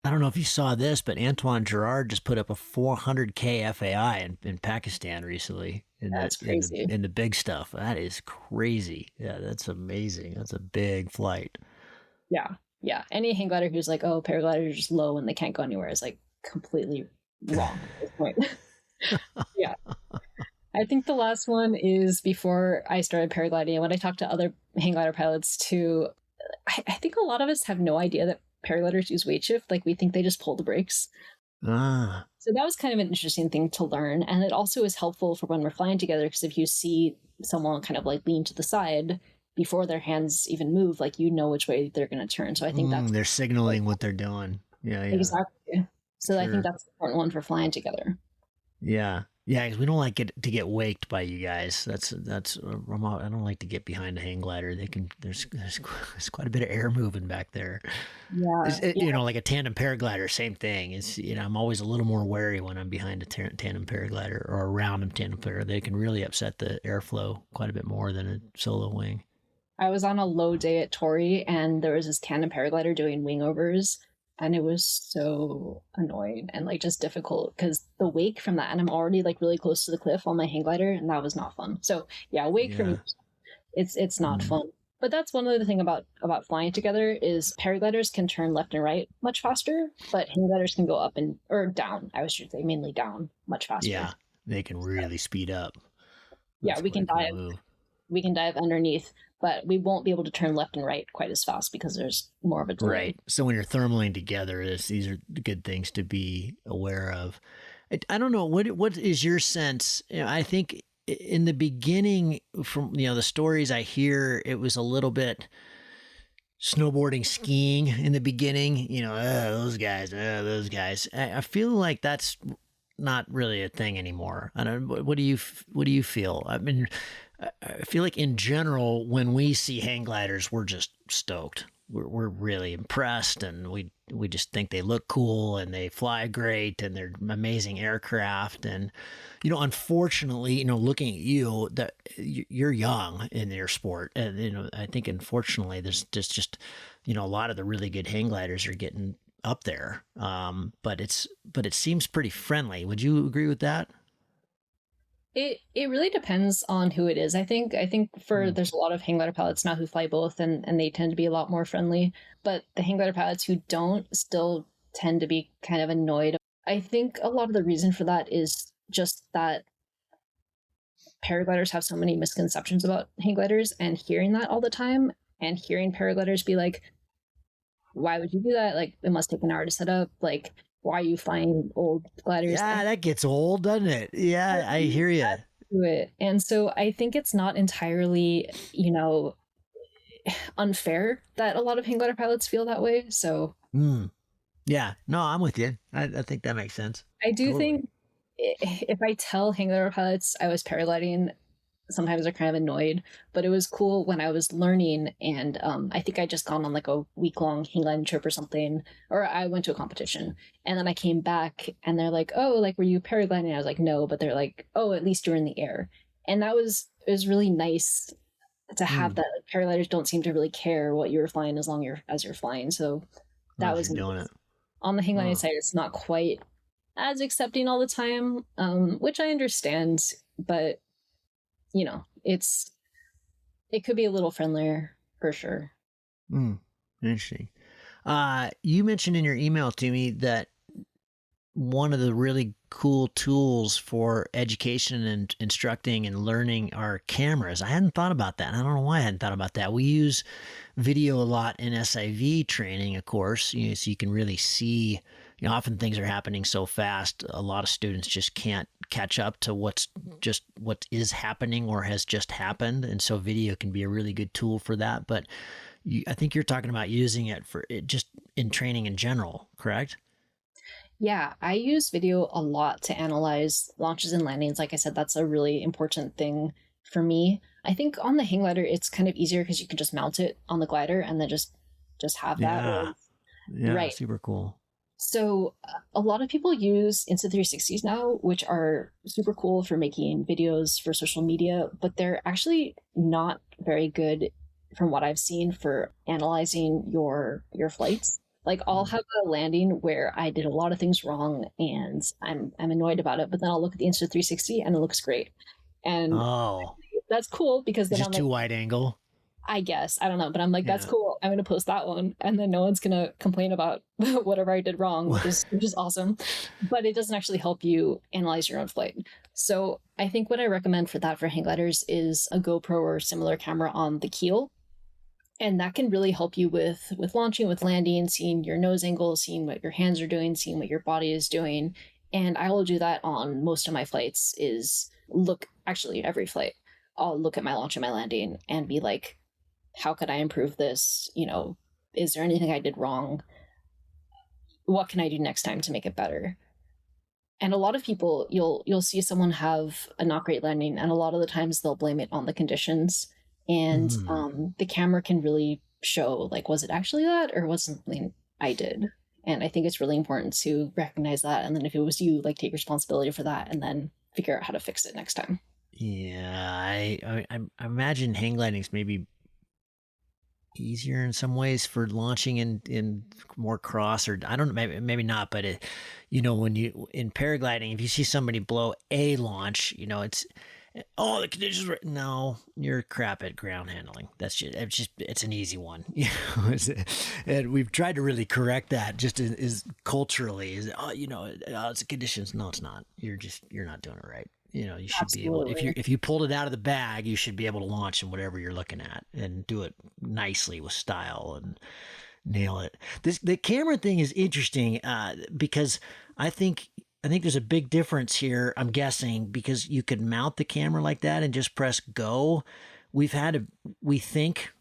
I don't know if you saw this, but Antoine Gerard just put up a 400K FAI in Pakistan recently. That's crazy. In the big stuff. That is crazy. Yeah, that's amazing. That's a big flight. Yeah. Any hang glider who's like, oh, paragliders are just low and they can't go anywhere is like completely wrong at this point. Yeah. I think the last one is, before I started paragliding, when I talked to other hang glider pilots too, I think a lot of us have no idea that paragliders use weight shift. Like we think they just pull the brakes. So that was kind of an interesting thing to learn. And it also is helpful for when we're flying together, because if you see someone kind of like lean to the side before their hands even move, like which way they're going to turn. So I think they're signaling what they're doing. Yeah. Exactly. So sure. I think that's the important one for flying together. Yeah. Yeah, because we don't like to get waked by you guys. That's I don't like to get behind a hang glider. There's quite a bit of air moving back there. Yeah, like a tandem paraglider, same thing. It's I'm always a little more wary when I'm behind a tandem paraglider or around a tandem paraglider. They can really upset the airflow quite a bit more than a solo wing. I was on a low day at Torrey, and there was this tandem paraglider doing wing overs. And it was so annoying and like just difficult because the wake from that, and I'm already like really close to the cliff on my hang glider, and that was not fun. So wake for me, it's not fun. But that's one other thing about flying together is paragliders can turn left and right much faster, but hang gliders can go up or down. I should say mainly down much faster. Yeah, they can really speed up. That's we can dive. We can dive underneath, but we won't be able to turn left and right quite as fast because there's more of a delay. Right. So when you're thermaling together, these are good things to be aware of. I don't know, what is your sense? I think in the beginning, from the stories I hear, it was a little bit snowboarding, skiing in the beginning. Those guys. I feel like that's not really a thing anymore. I don't. What do you feel? I mean, I feel like in general, when we see hang gliders, we're just stoked. We're really impressed, and we just think they look cool and they fly great and they're amazing aircraft. And unfortunately, looking at you, that you're young in your sport, and I think unfortunately there's just a lot of the really good hang gliders are getting up there. But it seems pretty friendly. Would you agree with that? It really depends on who it is. I think for Hmm. there's a lot of hang glider pilots now who fly both, and they tend to be a lot more friendly. But the hang glider pilots who don't still tend to be kind of annoyed. I think a lot of the reason for that is just that paragliders have so many misconceptions about hang gliders, and hearing that all the time, and hearing paragliders be like, "Why would you do that? Like, it must take an hour to set up. Like, why are you flying old gliders?" Yeah, that gets old, doesn't it? Yeah, I hear you. To it. And so I think it's not entirely, unfair that a lot of hang glider pilots feel that way. So Mm. Yeah, no, I'm with you. I think that makes sense. I do Totally. think if I tell hang glider pilots I was paragliding, sometimes they're kind of annoyed. But it was cool when I was learning, and I think I just gone on like a week long hang gliding trip or something, or I went to a competition, and then I came back, and they're like, "Oh, like were you paragliding?" I was like, "No," but they're like, "Oh, at least you're in the air," and that was it was really nice to have Mm. that. Paragliders don't seem to really care what you're flying as you're flying. So that Unless was you're doing nice. it. On the hang gliding Oh. side, it's not quite as accepting all the time, which I understand, but it's it could be a little friendlier for sure. Mm. Interesting. You mentioned in your email to me that one of the really cool tools for education and instructing and learning are cameras. I hadn't thought about that. I don't know why I hadn't thought about that. We use video a lot in SIV training, of course, so you can really see. Often things are happening so fast, a lot of students just can't catch up to what is happening or has just happened, and so video can be a really good tool for that. But I think you're talking about using it for it just in training in general, correct? Yeah, I use video a lot to analyze launches and landings. Like I said, that's a really important thing for me. I think on the hang glider, it's kind of easier because you can just mount it on the glider and then just have that. Yeah, yeah, Right. super cool. So a lot of people use Insta360s now, which are super cool for making videos for social media, but they're actually not very good from what I've seen for analyzing your flights. Like I'll Mm. have a landing where I did a lot of things wrong and I'm annoyed about it, but then I'll look at the Insta360 and it looks great. And Oh, that's cool because it's then just I'm like, too wide angle. I guess. I don't know, but I'm like, that's Yeah. cool. I'm gonna post that one, and then no one's gonna complain about whatever I did wrong, which is awesome. But it doesn't actually help you analyze your own flight. So I think what I recommend for that for hang gliders is a GoPro or similar camera on the keel, and that can really help you with launching, with landing, seeing your nose angle, seeing what your hands are doing, seeing what your body is doing. And I will do that on most of my flights. Is look actually every flight. I'll look at my launch and my landing and be like, how could I improve this? Is there anything I did wrong? What can I do next time to make it better? And a lot of people, you'll see someone have a not great landing, and a lot of the times they'll blame it on the conditions, and Mm. the camera can really show like, was it actually that, or was something I did? And I think it's really important to recognize that, and then if it was you, like take responsibility for that, and then figure out how to fix it next time. Yeah, I imagine hang gliding's maybe easier in some ways for launching in more cross, or I don't know, maybe not, but when you in paragliding, if you see somebody blow a launch, it's oh, the conditions were no, you're crap at ground handling. That's it's an easy one. And we've tried to really correct that. Just is culturally is it's the conditions. No, it's not. You're not doing it right. You should be able, Absolutely. if you pulled it out of the bag, you should be able to launch in whatever you're looking at and do it nicely with style and nail it. The camera thing is interesting because I think there's a big difference here. I'm guessing because you could mount the camera like that and just press go. We think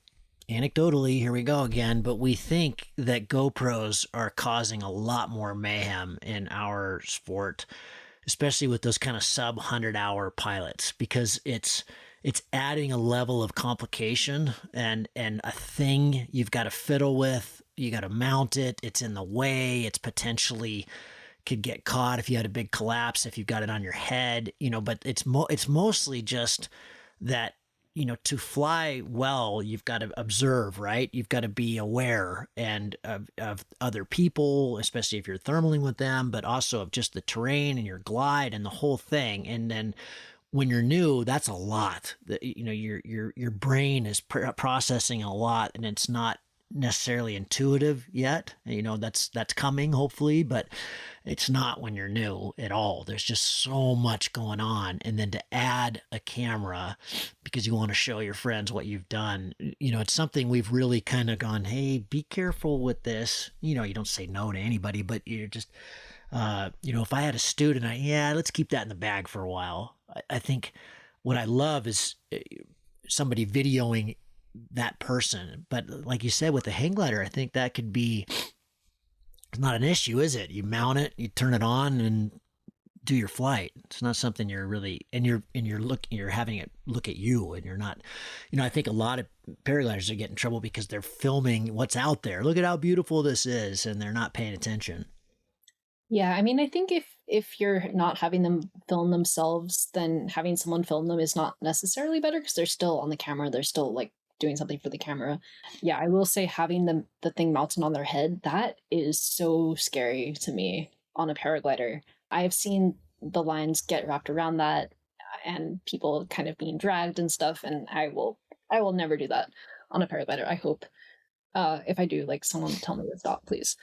anecdotally, here we go again, but we think that GoPros are causing a lot more mayhem in our sport, especially with those kind of sub 100-hour pilots, because it's adding a level of complication and a thing you've got to fiddle with. You got to mount it. It's in the way. It's potentially could get caught if you had a big collapse, if you've got it on your head, but it's mostly just that, to fly well, you've got to observe, right? You've got to be aware and of other people, especially if you're thermaling with them, but also of just the terrain and your glide and the whole thing. And then when you're new, that's a lot. You know, your brain is processing a lot, and it's not necessarily intuitive yet. You know, that's coming hopefully, but it's not when you're new at all. There's just so much going on, and then to add a camera because you want to show your friends what you've done. You know, it's something we've really kind of gone, hey, be careful with this. You know, you don't say no to anybody, but you're just you know, if I had a student, let's keep that in the bag for a while. I think what I love is somebody videoing that person. But like you said, with the hang glider, I think that could be, it's not an issue, is it? You mount it, you turn it on, and do your flight. It's not something you're really, and you're having it look at you, and you're not, you know, I think a lot of paragliders are getting in trouble because they're filming what's out there. Look at how beautiful this is, and they're not paying attention. Yeah, I mean, I think if you're not having them film themselves, then having someone film them is not necessarily better because they're still on the camera. They're still like doing something for the camera. Yeah, I will say having the thing mounted on their head, that is so scary to me on a paraglider. I've seen the lines get wrapped around that and people kind of being dragged and stuff, and I will never do that on a paraglider. I hope if I do, like, someone tell me to stop, please.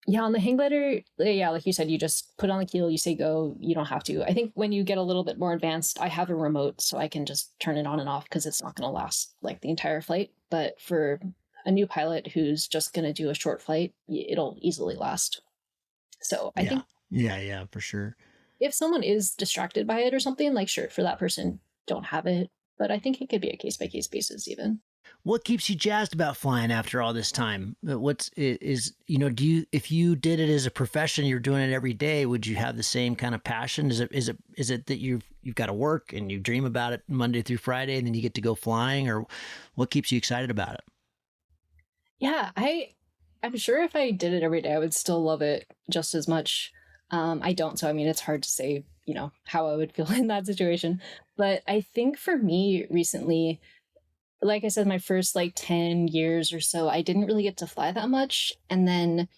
Yeah, on the hang glider, yeah, like you said, you just put on the keel, you say go, you don't have to. I think when you get a little bit more advanced, I have a remote so I can just turn it on and off because it's not going to last like the entire flight. But for a new pilot who's just going to do a short flight, it'll easily last. So I think yeah, for sure. if someone is distracted by it or something, like, sure, for that person, don't have it. But I think it could be a case by case basis even. What keeps you jazzed about flying after all this time? What's is you know, do you, if you did it as a profession, you're doing it every day, would you have the same kind of passion? Is it that you've got to work and you dream about it Monday through Friday and then you get to go flying, or what keeps you excited about it? Yeah, I'm sure if I did it every day, I would still love it just as much. I don't, so I mean, it's hard to say, you know, how I would feel in that situation. But I think for me recently, like I said, my first like 10 years or so, I didn't really get to fly that much. And then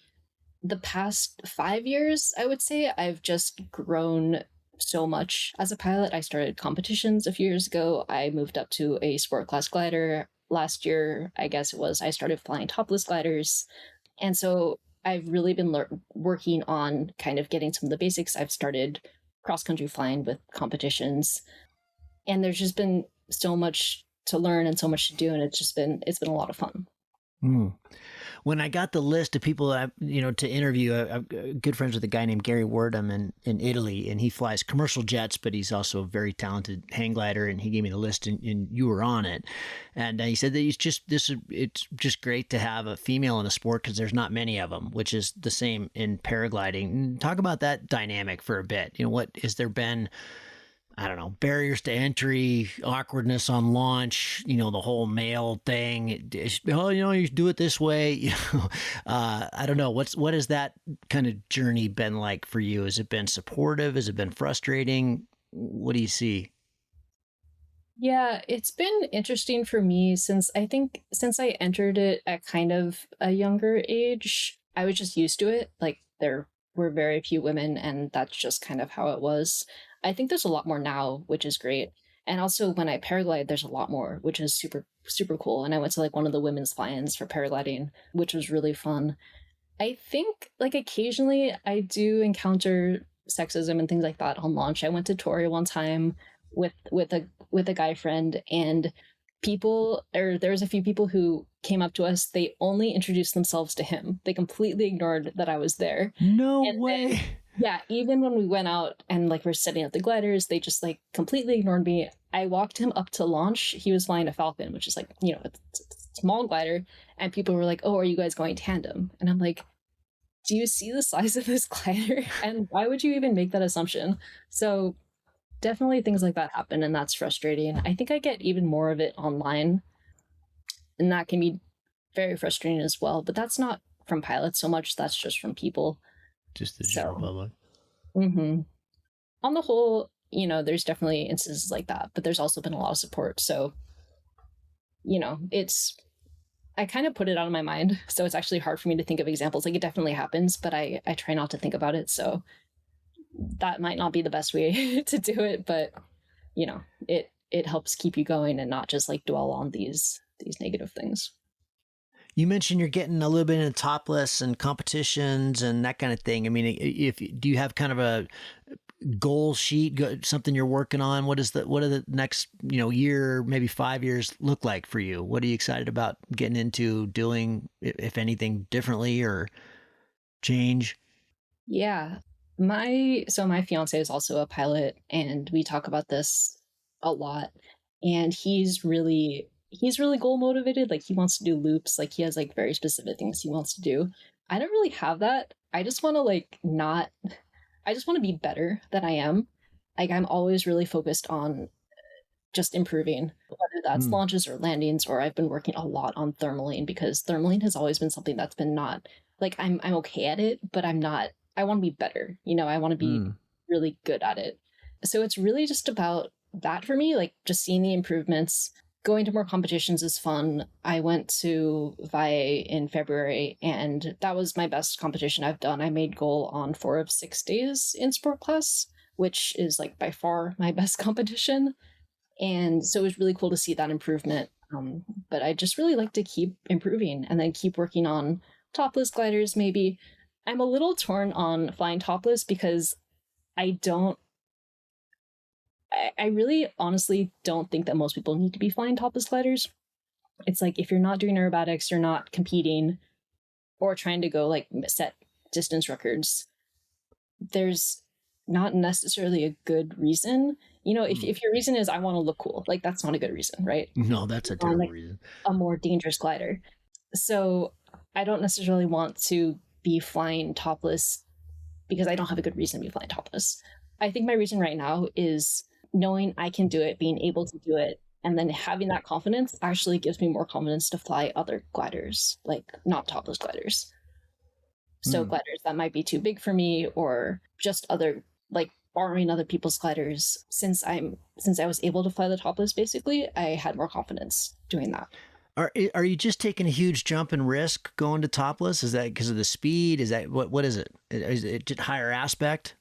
the past 5 years, I would say, I've just grown so much as a pilot. I started competitions a few years ago. I moved up to a sport class glider. Last year, I guess it was, I started flying topless gliders. And so I've really been working on kind of getting some of the basics. I've started cross country flying with competitions. And there's just been so much to learn and so much to do, and it's been a lot of fun. When I got the list of people that to interview, I'm good friends with a guy named Gary Wardham in Italy, and he flies commercial jets, but he's also a very talented hang glider, and he gave me the list, and you were on it. And he said that it's just great to have a female in the sport because there's not many of them, which is the same in paragliding. Talk about that dynamic for a bit. What has there been? I don't know, barriers to entry, awkwardness on launch, the whole male thing. Oh, you do it this way. I don't know. What has that kind of journey been like for you? Has it been supportive? Has it been frustrating? What do you see? Yeah, it's been interesting for me since I entered it at kind of a younger age. I was just used to it. Like, there were very few women, and that's just kind of how it was. I think there's a lot more now, which is great. And also when I paraglide, there's a lot more, which is super, super cool. And I went to like one of the women's fly-ins for paragliding, which was really fun. I think like occasionally I do encounter sexism and things like that on launch. I went to Tori one time with a guy friend, and there was a few people who came up to us. They only introduced themselves to him. They completely ignored that I was there. No way. Then, yeah, even when we went out and like we're setting up the gliders, they just like completely ignored me. I walked him up to launch. He was flying a Falcon, which is like, it's a small glider. And people were like, "Oh, are you guys going tandem?" And I'm like, "Do you see the size of this glider? And why would you even make that assumption?" So definitely things like that happen, and that's frustrating. I think I get even more of it online, and that can be very frustrating as well. But that's not from pilots so much. That's just from people. Just the general public. Mm-hmm. On the whole, there's definitely instances like that, but there's also been a lot of support. So, I kind of put it out of my mind. So it's actually hard for me to think of examples. Like, it definitely happens, but I try not to think about it. So that might not be the best way to do it, but it helps keep you going and not just like dwell on these negative things. You mentioned you're getting a little bit into topless and competitions and that kind of thing. I mean, if do you have kind of a goal sheet, something you're working on? What are the next, year, maybe 5 years look like for you? What are you excited about getting into doing, if anything, differently or change? Yeah. My fiance is also a pilot, and we talk about this a lot. And he's really goal motivated. Like he wants to do loops. Like he has like very specific things he wants to do. I don't really have that. I just want to like not I just want to be better than I am. Like I'm always really focused on just improving, whether that's Mm, launches or landings, or I've been working a lot on thermaling because thermaling has always been something that's been not like I'm okay at it, but I'm not. I want to be better. I want to be mm. really good at it. So it's really just about that for me, like just seeing the improvements. Going to more competitions is fun. I went to VIA in February, and that was my best competition I've done. I made goal on 4 of 6 days in sport class, which is like by far my best competition. And so it was really cool to see that improvement. But I just really like to keep improving and then keep working on topless gliders, maybe. I'm a little torn on flying topless because I don't, I really honestly don't think that most people need to be flying topless gliders. It's like if you're not doing aerobatics, you're not competing or trying to go like set distance records, there's not necessarily a good reason. If your reason is I want to look cool, like that's not a good reason, right? No, that's a On terrible like reason. a more dangerous glider. So I don't necessarily want to be flying topless because I don't have a good reason to be flying topless. I think my reason right now is knowing I can do it, being able to do it, and then having that confidence actually gives me more confidence to fly other gliders, like not topless gliders. So Mm. gliders that might be too big for me or just other like borrowing other people's gliders. Since I was able to fly the topless basically, I had more confidence doing that. Are you just taking a huge jump in risk going to topless? Is that because of the speed? Is that what is it? Is it just higher aspect?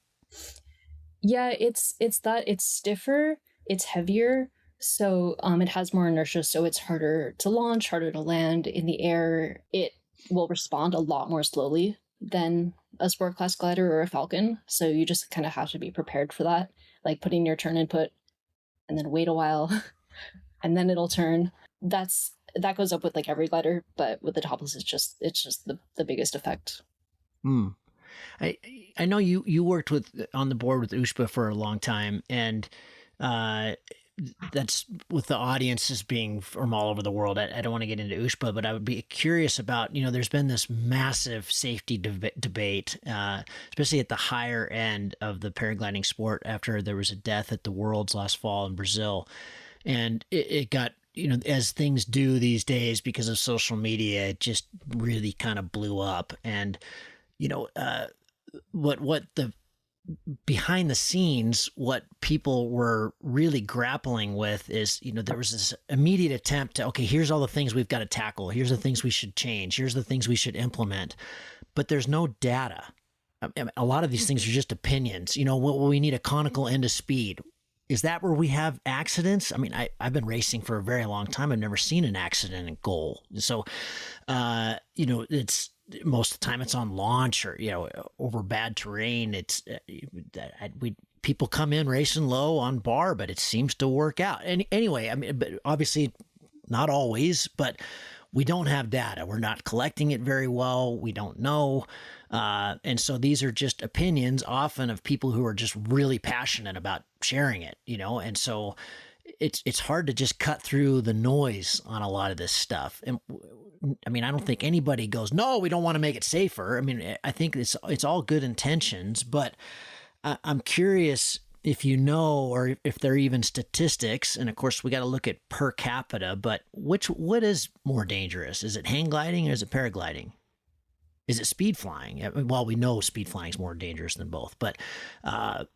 Yeah, it's that it's stiffer, it's heavier, so it has more inertia, so it's harder to launch, harder to land in the air. It will respond a lot more slowly than a sport class glider or a falcon, so you just kind of have to be prepared for that, like putting your turn input and then wait a while and then it'll turn. That goes up with like every glider, but with the topless it's just the biggest effect. Hmm. I I know you worked with on the board with USPA for a long time, and uh, that's with the audiences being from all over the world. I don't want to get into USPA, but I would be curious about, there's been this massive safety debate, especially at the higher end of the paragliding sport after there was a death at the Worlds last fall in Brazil. And it got, as things do these days because of social media, it just really kind of blew up. And, you know, uh, what the behind the scenes, what people were really grappling with is, there was this immediate attempt to, okay, here's all the things we've got to tackle. Here's the things we should change. Here's the things we should implement. But there's no data. I mean, a lot of these things are just opinions. We need a conical end of speed. Is that where we have accidents? I mean, I've been racing for a very long time. I've never seen an accident in goal. So, it's most of the time it's on launch or, over bad terrain. It's people come in racing low on bar, but it seems to work out. And anyway, I mean, but obviously not always, but we don't have data. We're not collecting it very well. We don't know. And so these are just opinions often of people who are just really passionate about sharing it, and so it's hard to just cut through the noise on a lot of this stuff. And I mean, I don't think anybody goes, no, we don't want to make it safer. I mean, I think it's all good intentions, but I'm curious if or if there are even statistics. And of course, we got to look at per capita, but what is more dangerous? Is it hang gliding or is it paragliding? Is it speed flying? Well, we know speed flying is more dangerous than both, but I'm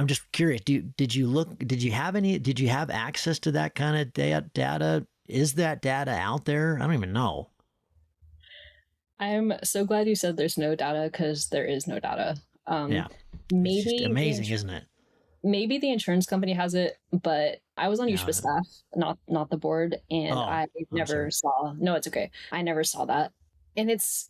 just curious. Did you have access to that kind of data? Is that data out there? I don't even know. I'm so glad you said there's no data because there is no data. Yeah. It's just Maybe amazing, isn't it? maybe the insurance company has it, but I was on Yeah. USHPA staff, not the board, and Oh, I I'm never sorry. saw. No, it's okay. I never saw that, and it's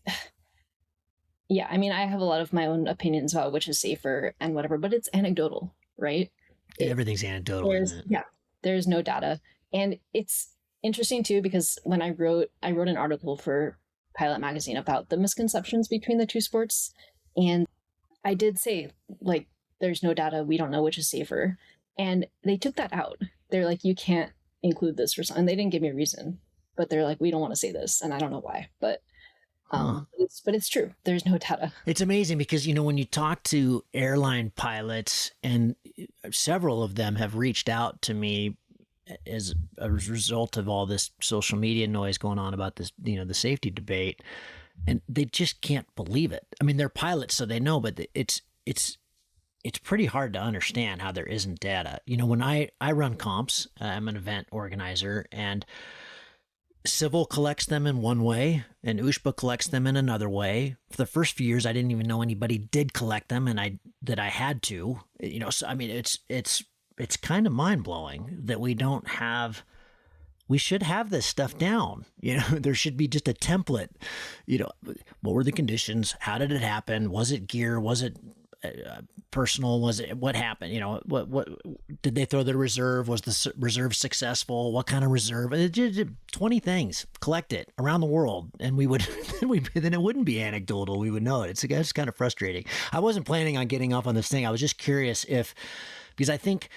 yeah. I mean, I have a lot of my own opinions about which is safer and whatever, but it's anecdotal, right? It, Everything's anecdotal, isn't there's it? yeah, there's no data, and it's interesting too because when I wrote an article for Pilot Magazine about the misconceptions between the two sports, and I did say, like, there's no data, we don't know which is safer. And they took that out. They're like, you can't include this for some, and they didn't give me a reason, but they're like, we don't want to say this, and I don't know why, Huh. but it's true. There's no data. It's amazing because, when you talk to airline pilots, and several of them have reached out to me as a result of all this social media noise going on about this, the safety debate, and they just can't believe it. I mean, they're pilots, so they know, but it's pretty hard to understand how there isn't data. When I run comps, I'm an event organizer, and Civil collects them in one way, and USHPA collects them in another way. For the first few years, I didn't even know anybody did collect them, and I had to. So I mean, it's kind of mind blowing that we don't have. We should have this stuff down. There should be just a template. What were the conditions? How did it happen? Was it gear? Was it personal? Was it what happened? What did they throw the reserve? Was the reserve successful? What kind of reserve? 20 things, collect it around the world, and we would then it wouldn't be anecdotal. We would know it. It's kind of frustrating. I wasn't planning on getting off on this thing. I was just curious because I think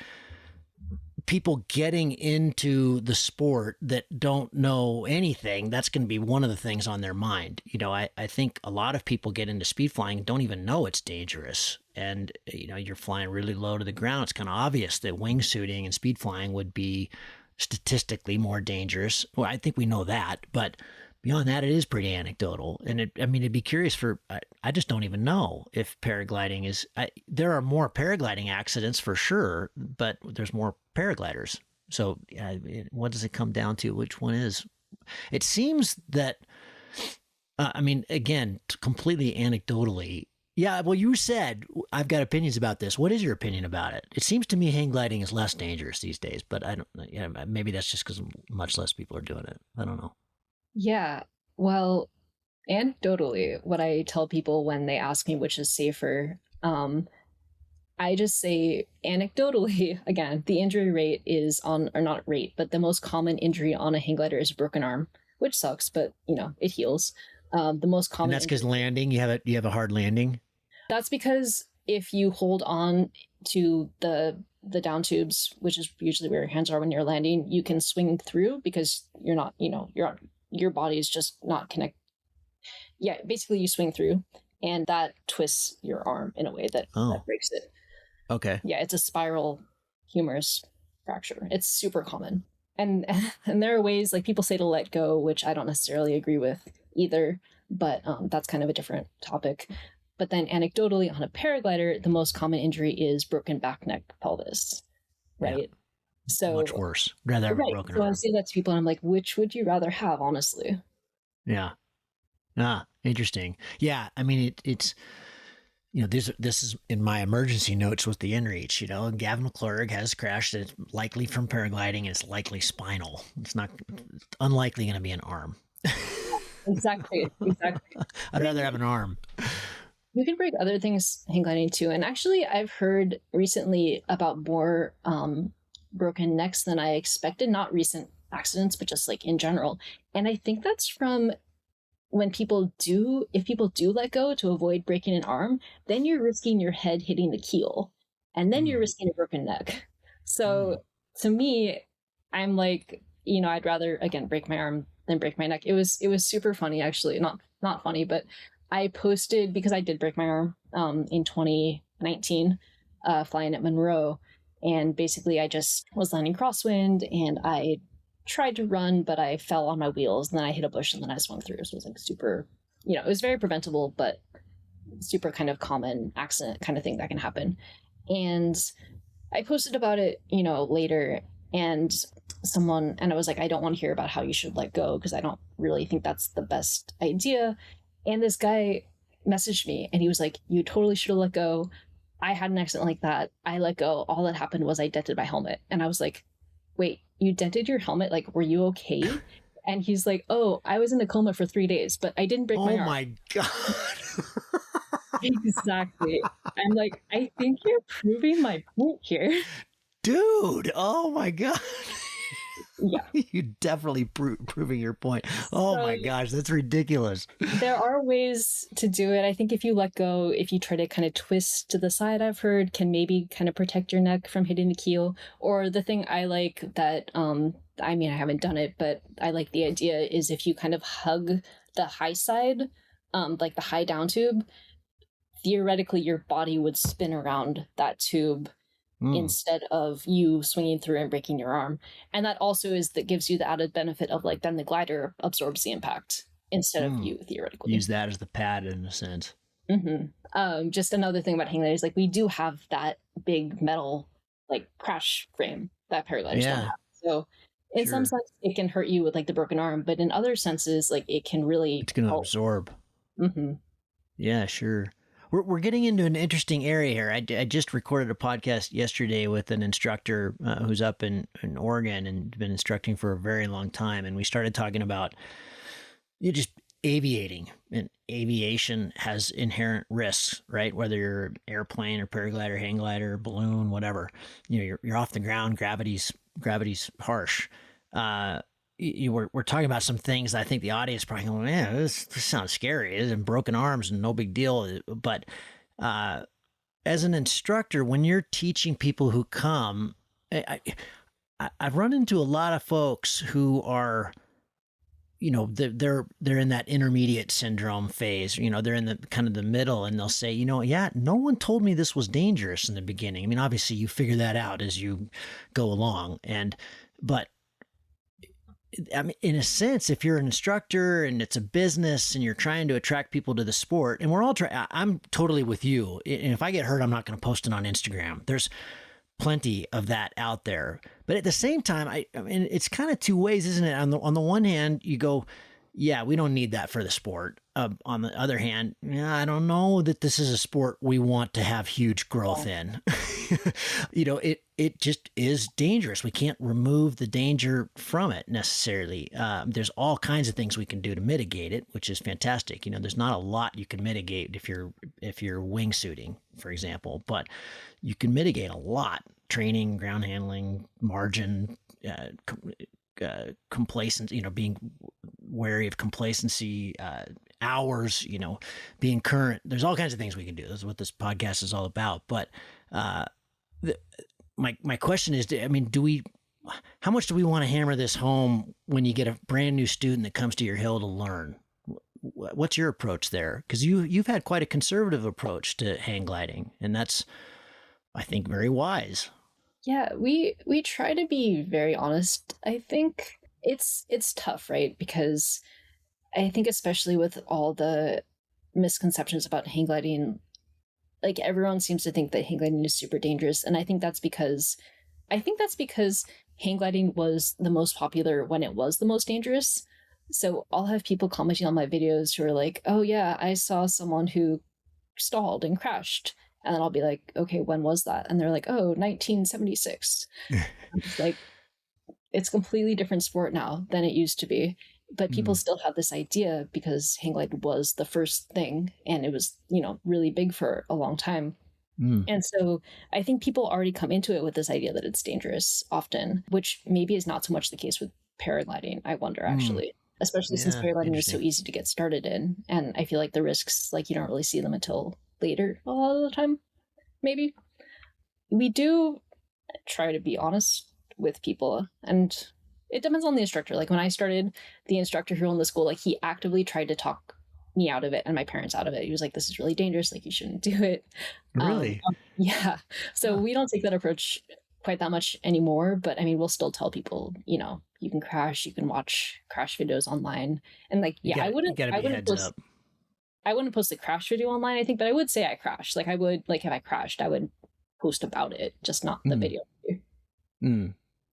people getting into the sport that don't know anything, that's going to be one of the things on their mind. I think a lot of people get into speed flying and don't even know it's dangerous. And, you're flying really low to the ground. It's kind of obvious that wingsuiting and speed flying would be statistically more dangerous. Well, I think we know that, but beyond that, it is pretty anecdotal. And it'd be curious I just don't even know if paragliding there are more paragliding accidents for sure, but there's more paragliders. So what does it come down to? Which one is? It seems that, again, completely anecdotally. Yeah, well, you said I've got opinions about this. What is your opinion about it? It seems to me hang gliding is less dangerous these days, but I don't. Yeah, maybe that's just because much less people are doing it. I don't know. Yeah. Well, anecdotally, what I tell people when they ask me which is safer, I just say anecdotally, again, the injury rate is on, or not rate, but the most common injury on a hang glider is a broken arm, which sucks, but it heals. The most common. And that's because landing, you have a hard landing. That's because if you hold on to the down tubes, which is usually where your hands are when you're landing, you can swing through because you're not, your body is just not connected. Yeah, basically you swing through, and that twists your arm in a way that breaks it. Okay. Yeah, it's a spiral humerus fracture. It's super common. And there are ways, like, people say to let go, which I don't necessarily agree with either, but that's kind of a different topic. But then anecdotally, on a paraglider, the most common injury is broken back, neck, pelvis, right? Yeah. So much worse. Rather have a broken arm. So I say that to people, and I'm like, which would you rather have, honestly? Yeah. Interesting. Yeah, it's this is in my emergency notes with the inReach. Gavin McClurg has crashed. It's likely from paragliding, and it's likely spinal. It's unlikely going to be an arm. Exactly. I'd rather have an arm. You can break other things hang gliding too. And actually, I've heard recently about more broken necks than I expected. Not recent accidents, but just like in general. And I think that's from if people do let go to avoid breaking an arm, then you're risking your head hitting the keel, and then you're risking a broken neck. So to me, I'm like, I'd rather, again, break my arm than break my neck. It was super funny, actually. Not funny, but I posted, because I did break my arm in 2019 flying at Monroe, and basically I just was landing crosswind, and I tried to run, but I fell on my wheels, and then I hit a bush, and then I swung through. So it was like super, it was very preventable, but super kind of common accident kind of thing that can happen. And I posted about it, later, and I was like, I don't want to hear about how you should let go, because I don't really think that's the best idea. And this guy messaged me, and he was like, you totally should have let go. I had an accident like that. I let go. All that happened was I dented my helmet. And I was like, wait, you dented your helmet? Like, were you okay? And he's like, oh, I was in a coma for 3 days, but I didn't break my Oh arm. my God. Exactly. I'm like, I think you're proving my point here. Dude, oh my God. Yeah. You definitely proving your point. Oh my gosh, that's ridiculous. There are ways to do it. I think if you let go, if you try to kind of twist to the side, I've heard can maybe kind of protect your neck from hitting the keel. Or the thing I like that, I mean, I haven't done it, but I like the idea is if you kind of hug the high side, like the high down tube, theoretically your body would spin around that tube instead of you swinging through and breaking your arm. And that also is that gives you the added benefit of like then the glider absorbs the impact instead of you theoretically. Use that as the pad in a sense. Just another thing about hang gliders, like we do have that big metal like crash frame that paragliders don't have. So in some sense it can hurt you with like the broken arm, but in other senses like it can really it's going to absorb. Yeah, sure. We're getting into an interesting area here. I just recorded a podcast yesterday with an instructor who's up in Oregon and been instructing for a very long time. And we started talking about just aviating. And aviation has inherent risks, right? Whether you're airplane or paraglider, hang glider, balloon, whatever. You're off the ground. Gravity's harsh. We're talking about some things that I think the audience probably going, man, this sounds scary. It's broken arms and no big deal. But as an instructor, when you're teaching people who come, I've run into a lot of folks who are, they're in that intermediate syndrome phase. They're in the kind of the middle, and they'll say, yeah, no one told me this was dangerous in the beginning. I mean, obviously you figure that out as you go along, but I mean, in a sense, if you're an instructor and it's a business and you're trying to attract people to the sport, and we're all trying, I'm totally with you. And if I get hurt, I'm not going to post it on Instagram. There's plenty of that out there. But at the same time, I mean, it's kind of two ways, isn't it? On the one hand, you go, yeah, we don't need that for the sport. On the other hand, I don't know that this is a sport we want to have huge growth in. It just is dangerous. We can't remove the danger from it necessarily. There's all kinds of things we can do to mitigate it, which is fantastic. There's not a lot you can mitigate if you're wingsuiting, for example, but you can mitigate a lot. Training, ground handling, margin, complacency, being wary of complacency, hours, being current. There's all kinds of things we can do. That's what this podcast is all about. But my question is, how much do we want to hammer this home when you get a brand new student that comes to your hill to learn? What's your approach there? Because you've had quite a conservative approach to hang gliding, and that's, I think, very wise. Yeah, we try to be very honest. I think it's tough, right? Because I think especially with all the misconceptions about hang gliding, like everyone seems to think that hang gliding is super dangerous, and I think that's because hang gliding was the most popular when it was the most dangerous. So I'll have people commenting on my videos who are like, "Oh yeah, I saw someone who stalled and crashed." And then I'll be like, okay, when was that? And they're like, oh, 1976. I'm just like, it's a completely different sport now than it used to be. But people still have this idea because hang glide was the first thing and it was, really big for a long time. And so I think people already come into it with this idea that it's dangerous often, which maybe is not so much the case with paragliding, I wonder, actually. Especially since paragliding is so easy to get started in. And I feel like the risks, like you don't really see them until later a lot of the time. Maybe we do try to be honest with people, and it depends on the instructor. Like when I started, the instructor who owned the school, like he actively tried to talk me out of it and my parents out of it. He was like, this is really dangerous, like you shouldn't do it. Really? Yeah. So we don't take that approach quite that much anymore, but I mean, we'll still tell people, you can crash, you can watch crash videos online, and like, I wouldn't post the crash video online, I think, but I would say I crashed. Like I would, like if I crashed, I would post about it, just not the video.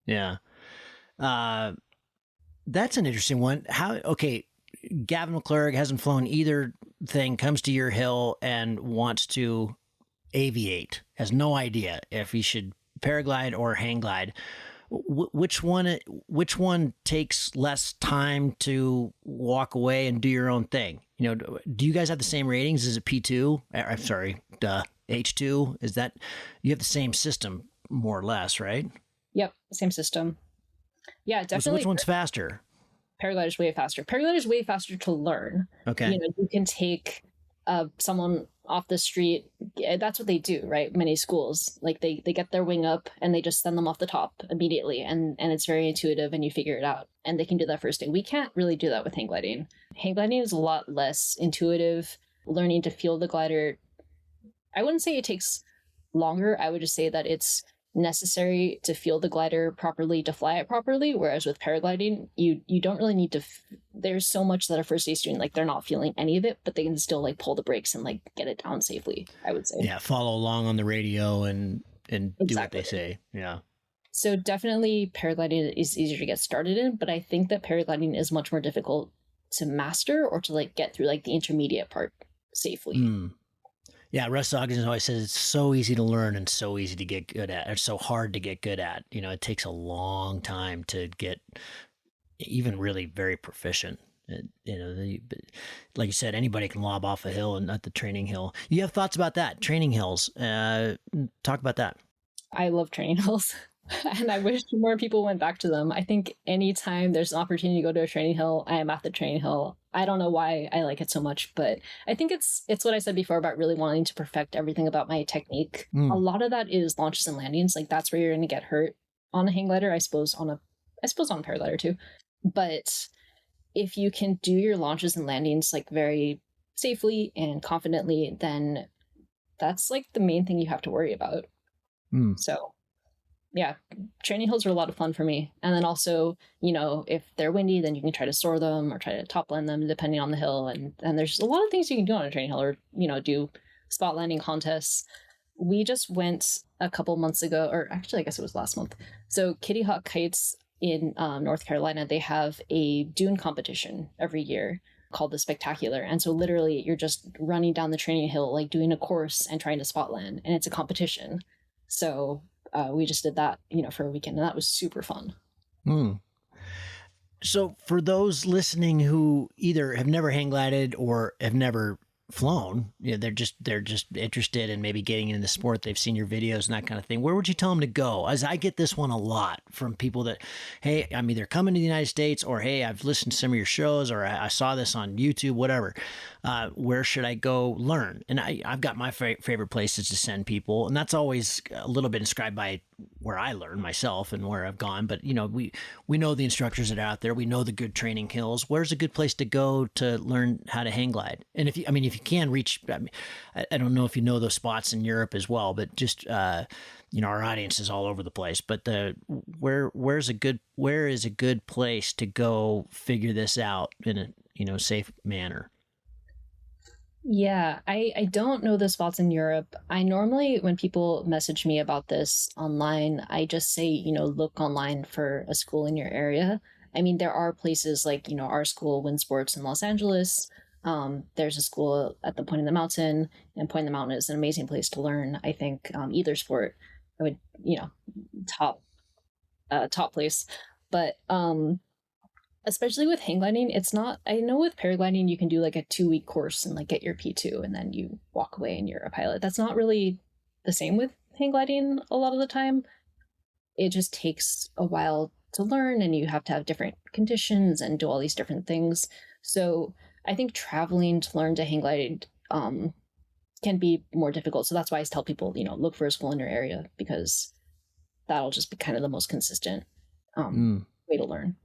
Yeah. That's an interesting one. Gavin McClurg hasn't flown either thing, comes to your hill and wants to aviate, has no idea if he should paraglide or hang glide, which one takes less time to walk away and do your own thing? Do you guys have the same ratings? Is it P2? I'm sorry, H2? Is that you have the same system more or less, right? Yep, same system. Yeah, definitely. Which one's faster? Paraglider's way faster. Paraglider's way faster to learn. Okay. You can take someone off the street. That's what they do, right? Many schools, like they get their wing up and they just send them off the top immediately, and it's very intuitive and you figure it out. And they can do that first day. We can't really do that with hang gliding. Hang gliding is a lot less intuitive. Learning to feel the glider, I wouldn't say it takes longer. I would just say that it's necessary to feel the glider properly, to fly it properly, whereas with paragliding you don't really need to there's so much that a first day student, like, they're not feeling any of it, but they can still like pull the brakes and like get it down safely, I would say. Yeah, follow along on the radio and exactly. Do what they say. Yeah, so definitely paragliding is easier to get started in, but I think that paragliding is much more difficult to master or to like get through like the intermediate part safely. Yeah, Russ Dawkins always says it's so easy to learn and so easy to get good at. It's so hard to get good at. It takes a long time to get even really very proficient. Like you said, anybody can lob off a hill and not the training hill. You have thoughts about that? Training hills. Talk about that. I love training hills. And I wish more people went back to them. I think anytime there's an opportunity to go to a training hill, I am at the training hill. I don't know why I like it so much, but I think it's what I said before about really wanting to perfect everything about my technique. A lot of that is launches and landings. Like, that's where you're going to get hurt on a hang glider, I suppose on a paraglider too. But if you can do your launches and landings like very safely and confidently, then that's like the main thing you have to worry about. So yeah, training hills are a lot of fun for me. And then also, if they're windy, then you can try to soar them or try to top land them depending on the hill. And there's a lot of things you can do on a training hill, or, do spot landing contests. We just went a couple months ago, or actually, I guess it was last month. So Kitty Hawk Kites in North Carolina, they have a dune competition every year called the Spectacular. And so literally you're just running down the training hill, like doing a course and trying to spot land. And it's a competition. So we just did that, for a weekend, and that was super fun. So for those listening who either have never hang glided or have never flown, they're just interested in maybe getting into the sport. They've seen your videos and that kind of thing. Where would you tell them to go? As I get this one a lot from people that, hey, I'm either coming to the United States, or hey, I've listened to some of your shows, or I saw this on YouTube, whatever. Where should I go learn? And I've got my favorite places to send people, and that's always a little bit described by where I learn myself and where I've gone. But we know the instructors that are out there. We know the good training hills. Where's a good place to go to learn how to hang glide? And if you can reach, I don't know if you know those spots in Europe as well, but just our audience is all over the place. But where is a good place to go figure this out in a safe manner? Yeah, I don't know the spots in Europe. I normally, when people message me about this online, I just say, look online for a school in your area. I mean, there are places like, our school, Wind Sports in Los Angeles. There's a school at the Point in the Mountain, and Point in the Mountain is an amazing place to learn. I think either sport, I would, top place. But especially with hang gliding, it's not, I know with paragliding, you can do like a 2-week course and like get your P2 and then you walk away and you're a pilot. That's not really the same with hang gliding a lot of the time. It just takes a while to learn, and you have to have different conditions and do all these different things. So I think traveling to learn to hang glide can be more difficult. So that's why I tell people, look for a school in your area, because that'll just be kind of the most consistent way to learn.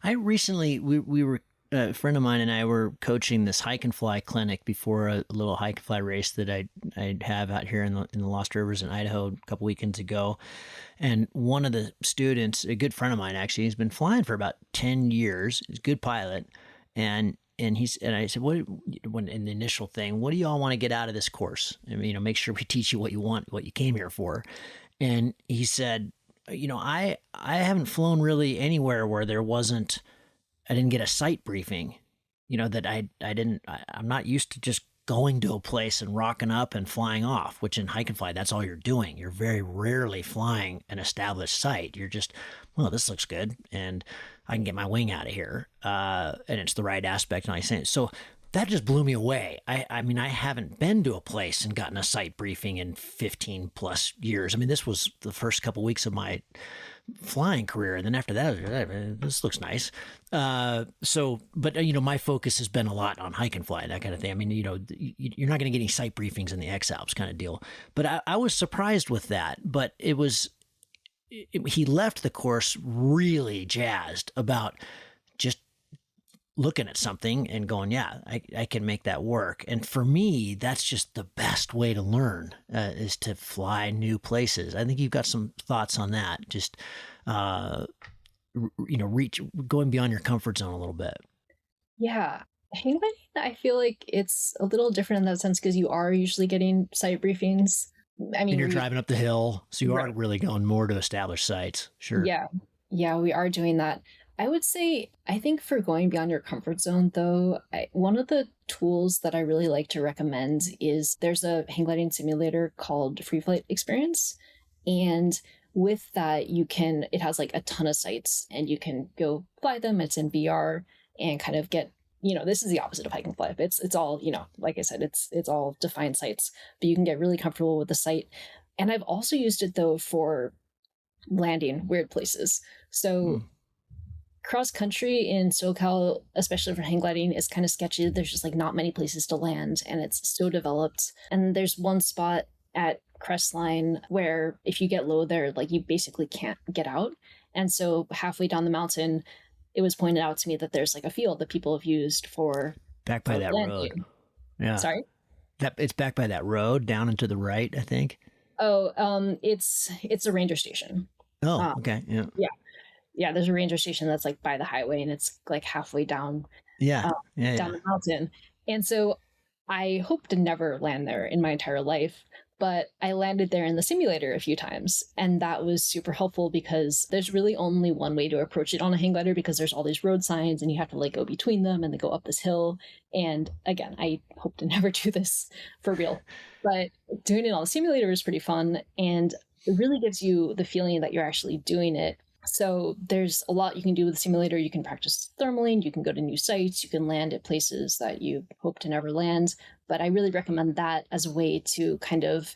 I recently, we were, a friend of mine and I were coaching this hike and fly clinic before a little hike and fly race that I'd have out here in the Lost Rivers in Idaho a couple weekends ago. And one of the students, a good friend of mine actually, he's been flying for about 10 years. He's a good pilot. And I said, when in the initial thing, what do you all want to get out of this course? I mean, make sure we teach you what you want, what you came here for. And he said, I haven't flown really anywhere where I didn't get a sight briefing, that I'm not used to just going to a place and rocking up and flying off, which in hike and fly, that's all you're doing. You're very rarely flying an established site. You're just, well, this looks good and I can get my wing out of here. And it's the right aspect. And I say, so that just blew me away. I mean, I haven't been to a place and gotten a site briefing in 15 plus years. I mean, this was the first couple weeks of my flying career. And then after that, this looks nice. But my focus has been a lot on hike and fly, that kind of thing. I mean, you're not going to get any site briefings in the X Alps kind of deal, but I was surprised with that, but he left the course really jazzed about just looking at something and going, yeah, I can make that work. And for me, that's just the best way to learn, is to fly new places. I think you've got some thoughts on that. Just, going beyond your comfort zone a little bit. Yeah. Hang gliding, I feel like it's a little different in that sense because you are usually getting site briefings. I mean, and you're driving up the hill, so you right. are really going more to established sites. Sure. Yeah. Yeah, we are doing that. I would say, I think for going beyond your comfort zone, though, one of the tools that I really like to recommend is there's a hang gliding simulator called Free Flight Experience. And with that, it has like a ton of sites and you can go fly them. It's in VR and kind of get, this is the opposite of hike and fly. It's all, like I said, it's all defined sites, but you can get really comfortable with the site. And I've also used it, though, for landing weird places. So cross country in SoCal, especially for hang gliding, is kind of sketchy. There's just like not many places to land and it's so developed. And there's one spot at Crestline where if you get low there, like you basically can't get out. And so halfway down the mountain, it was pointed out to me that there's like a field that people have used for back by that landing. Road. Yeah. Sorry? It's back by that road down and to the right, I think. Oh, it's a ranger station. Oh, okay. Yeah. Yeah. Yeah, there's a ranger station that's like by the highway and it's like halfway down down the mountain. And so I hope to never land there in my entire life, but I landed there in the simulator a few times. And that was super helpful because there's really only one way to approach it on a hang glider because there's all these road signs and you have to like go between them and they go up this hill. And again, I hope to never do this for real, but doing it on the simulator is pretty fun. And it really gives you the feeling that you're actually doing it. So there's a lot you can do with the simulator. You can practice thermaling, you can go to new sites, you can land at places that you hope to never land. But I really recommend that as a way to kind of,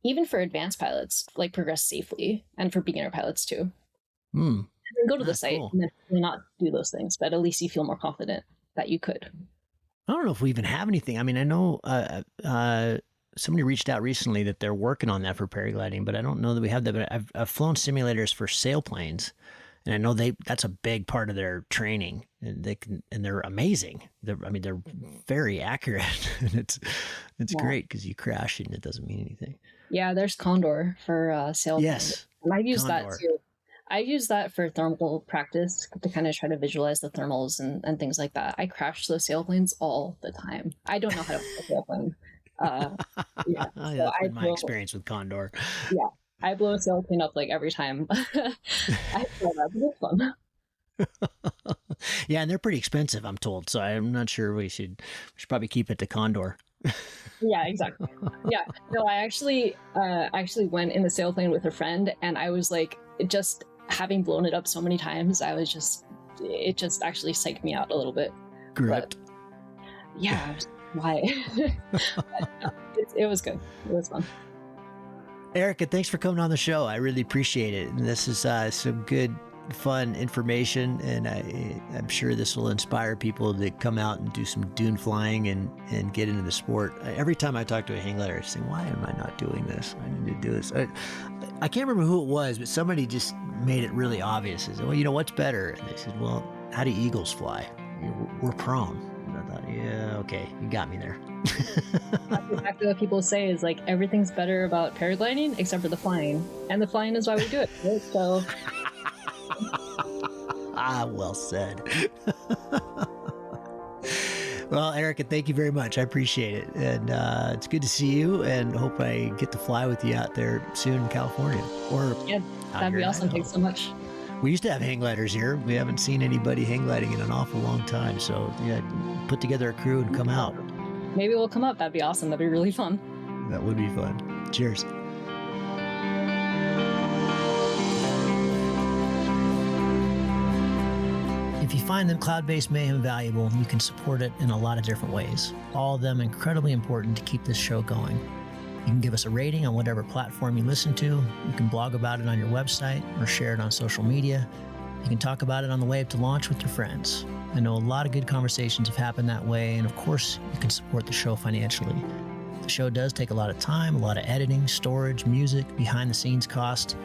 even for advanced pilots, like progress safely, and for beginner pilots too. And then go to the site and then not do those things, but at least you feel more confident that you could. I don't know if we even have anything. I mean, I know somebody reached out recently that they're working on that for paragliding, but I don't know that we have that. But I've flown simulators for sailplanes, and I know that's a big part of their training, and they're amazing. They're very accurate, and it's great because you crash and it doesn't mean anything. Yeah, there's Condor for sailplanes. Yes, and I've used that too. I use that for thermal practice to kind of try to visualize the thermals and things like that. I crash those sailplanes all the time. I don't know how to fly a sailplane. Yeah, so that's been my experience with Condor. Yeah, I blow a sailplane up like every time. I feel that, but it's fun. Yeah, and they're pretty expensive, I'm told. So I'm not sure we should probably keep it to Condor. Yeah, exactly. Yeah, no, I actually went in the sailplane with a friend, and I was like, just having blown it up so many times, it just actually psyched me out a little bit. Correct. Yeah. Why? It was good. It was fun. Erika, thanks for coming on the show. I really appreciate it. And this is some good, fun information. And I'm sure this will inspire people to come out and do some dune flying and get into the sport. Every time I talk to a hang glider, I say, why am I not doing this? I need to do this. I can't remember who it was, but somebody just made it really obvious. They said, well, what's better? And they said, well, how do eagles fly? We're prone. And I thought, yeah, okay, you got me there. That's exactly what people say is like everything's better about paragliding except for the flying. And the flying is why we do it, right? So well said. Well, Erika, thank you very much. I appreciate it. And it's good to see you and hope I get to fly with you out there soon in California. Or yeah, that'd be awesome. Thanks so much. We used to have hang gliders here. We haven't seen anybody hang gliding in an awful long time. So yeah, put together a crew and come out. maybe we'll come up. That'd be awesome. That'd be really fun. That would be fun. Cheers. If you find the Cloud-Based Mayhem valuable, you can support it in a lot of different ways. All of them incredibly important to keep this show going. You can give us a rating on whatever platform you listen to. You can blog about it on your website or share it on social media. You can talk about it on the way up to launch with your friends. I know a lot of good conversations have happened that way, and of course, you can support the show financially. The show does take a lot of time, a lot of editing, storage, music, behind-the-scenes cost,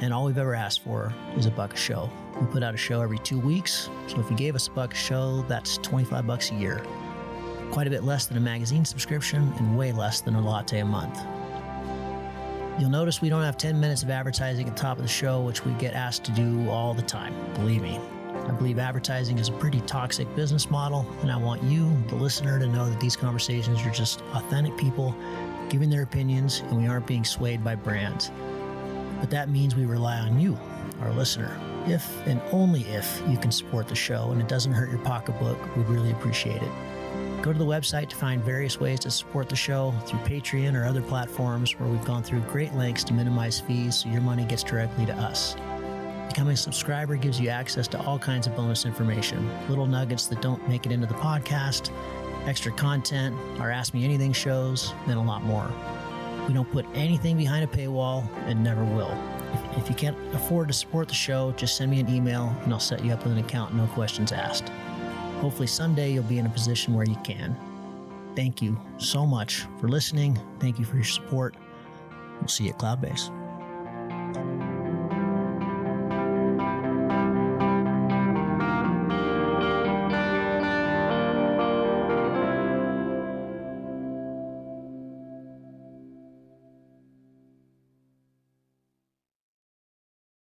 and all we've ever asked for is $1 a show. We put out a show every 2 weeks, so if you gave us $1 a show, that's $25 a year. Quite a bit less than a magazine subscription and way less than a latte a month. You'll notice we don't have 10 minutes of advertising at the top of the show, which we get asked to do all the time. Believe me, I believe advertising is a pretty toxic business model, and I want you, the listener, to know that these conversations are just authentic people giving their opinions, and we aren't being swayed by brands. But that means we rely on you, our listener. If and only if you can support the show and it doesn't hurt your pocketbook, we'd really appreciate it. Go to the website to find various ways to support the show through Patreon or other platforms where we've gone through great lengths to minimize fees so your money gets directly to us. Becoming a subscriber gives you access to all kinds of bonus information, little nuggets that don't make it into the podcast, extra content, our Ask Me Anything shows, and a lot more. We don't put anything behind a paywall and never will. If you can't afford to support the show, just send me an email and I'll set you up with an account, no questions asked. Hopefully someday you'll be in a position where you can. Thank you so much for listening. Thank you for your support. We'll see you at Cloudbase.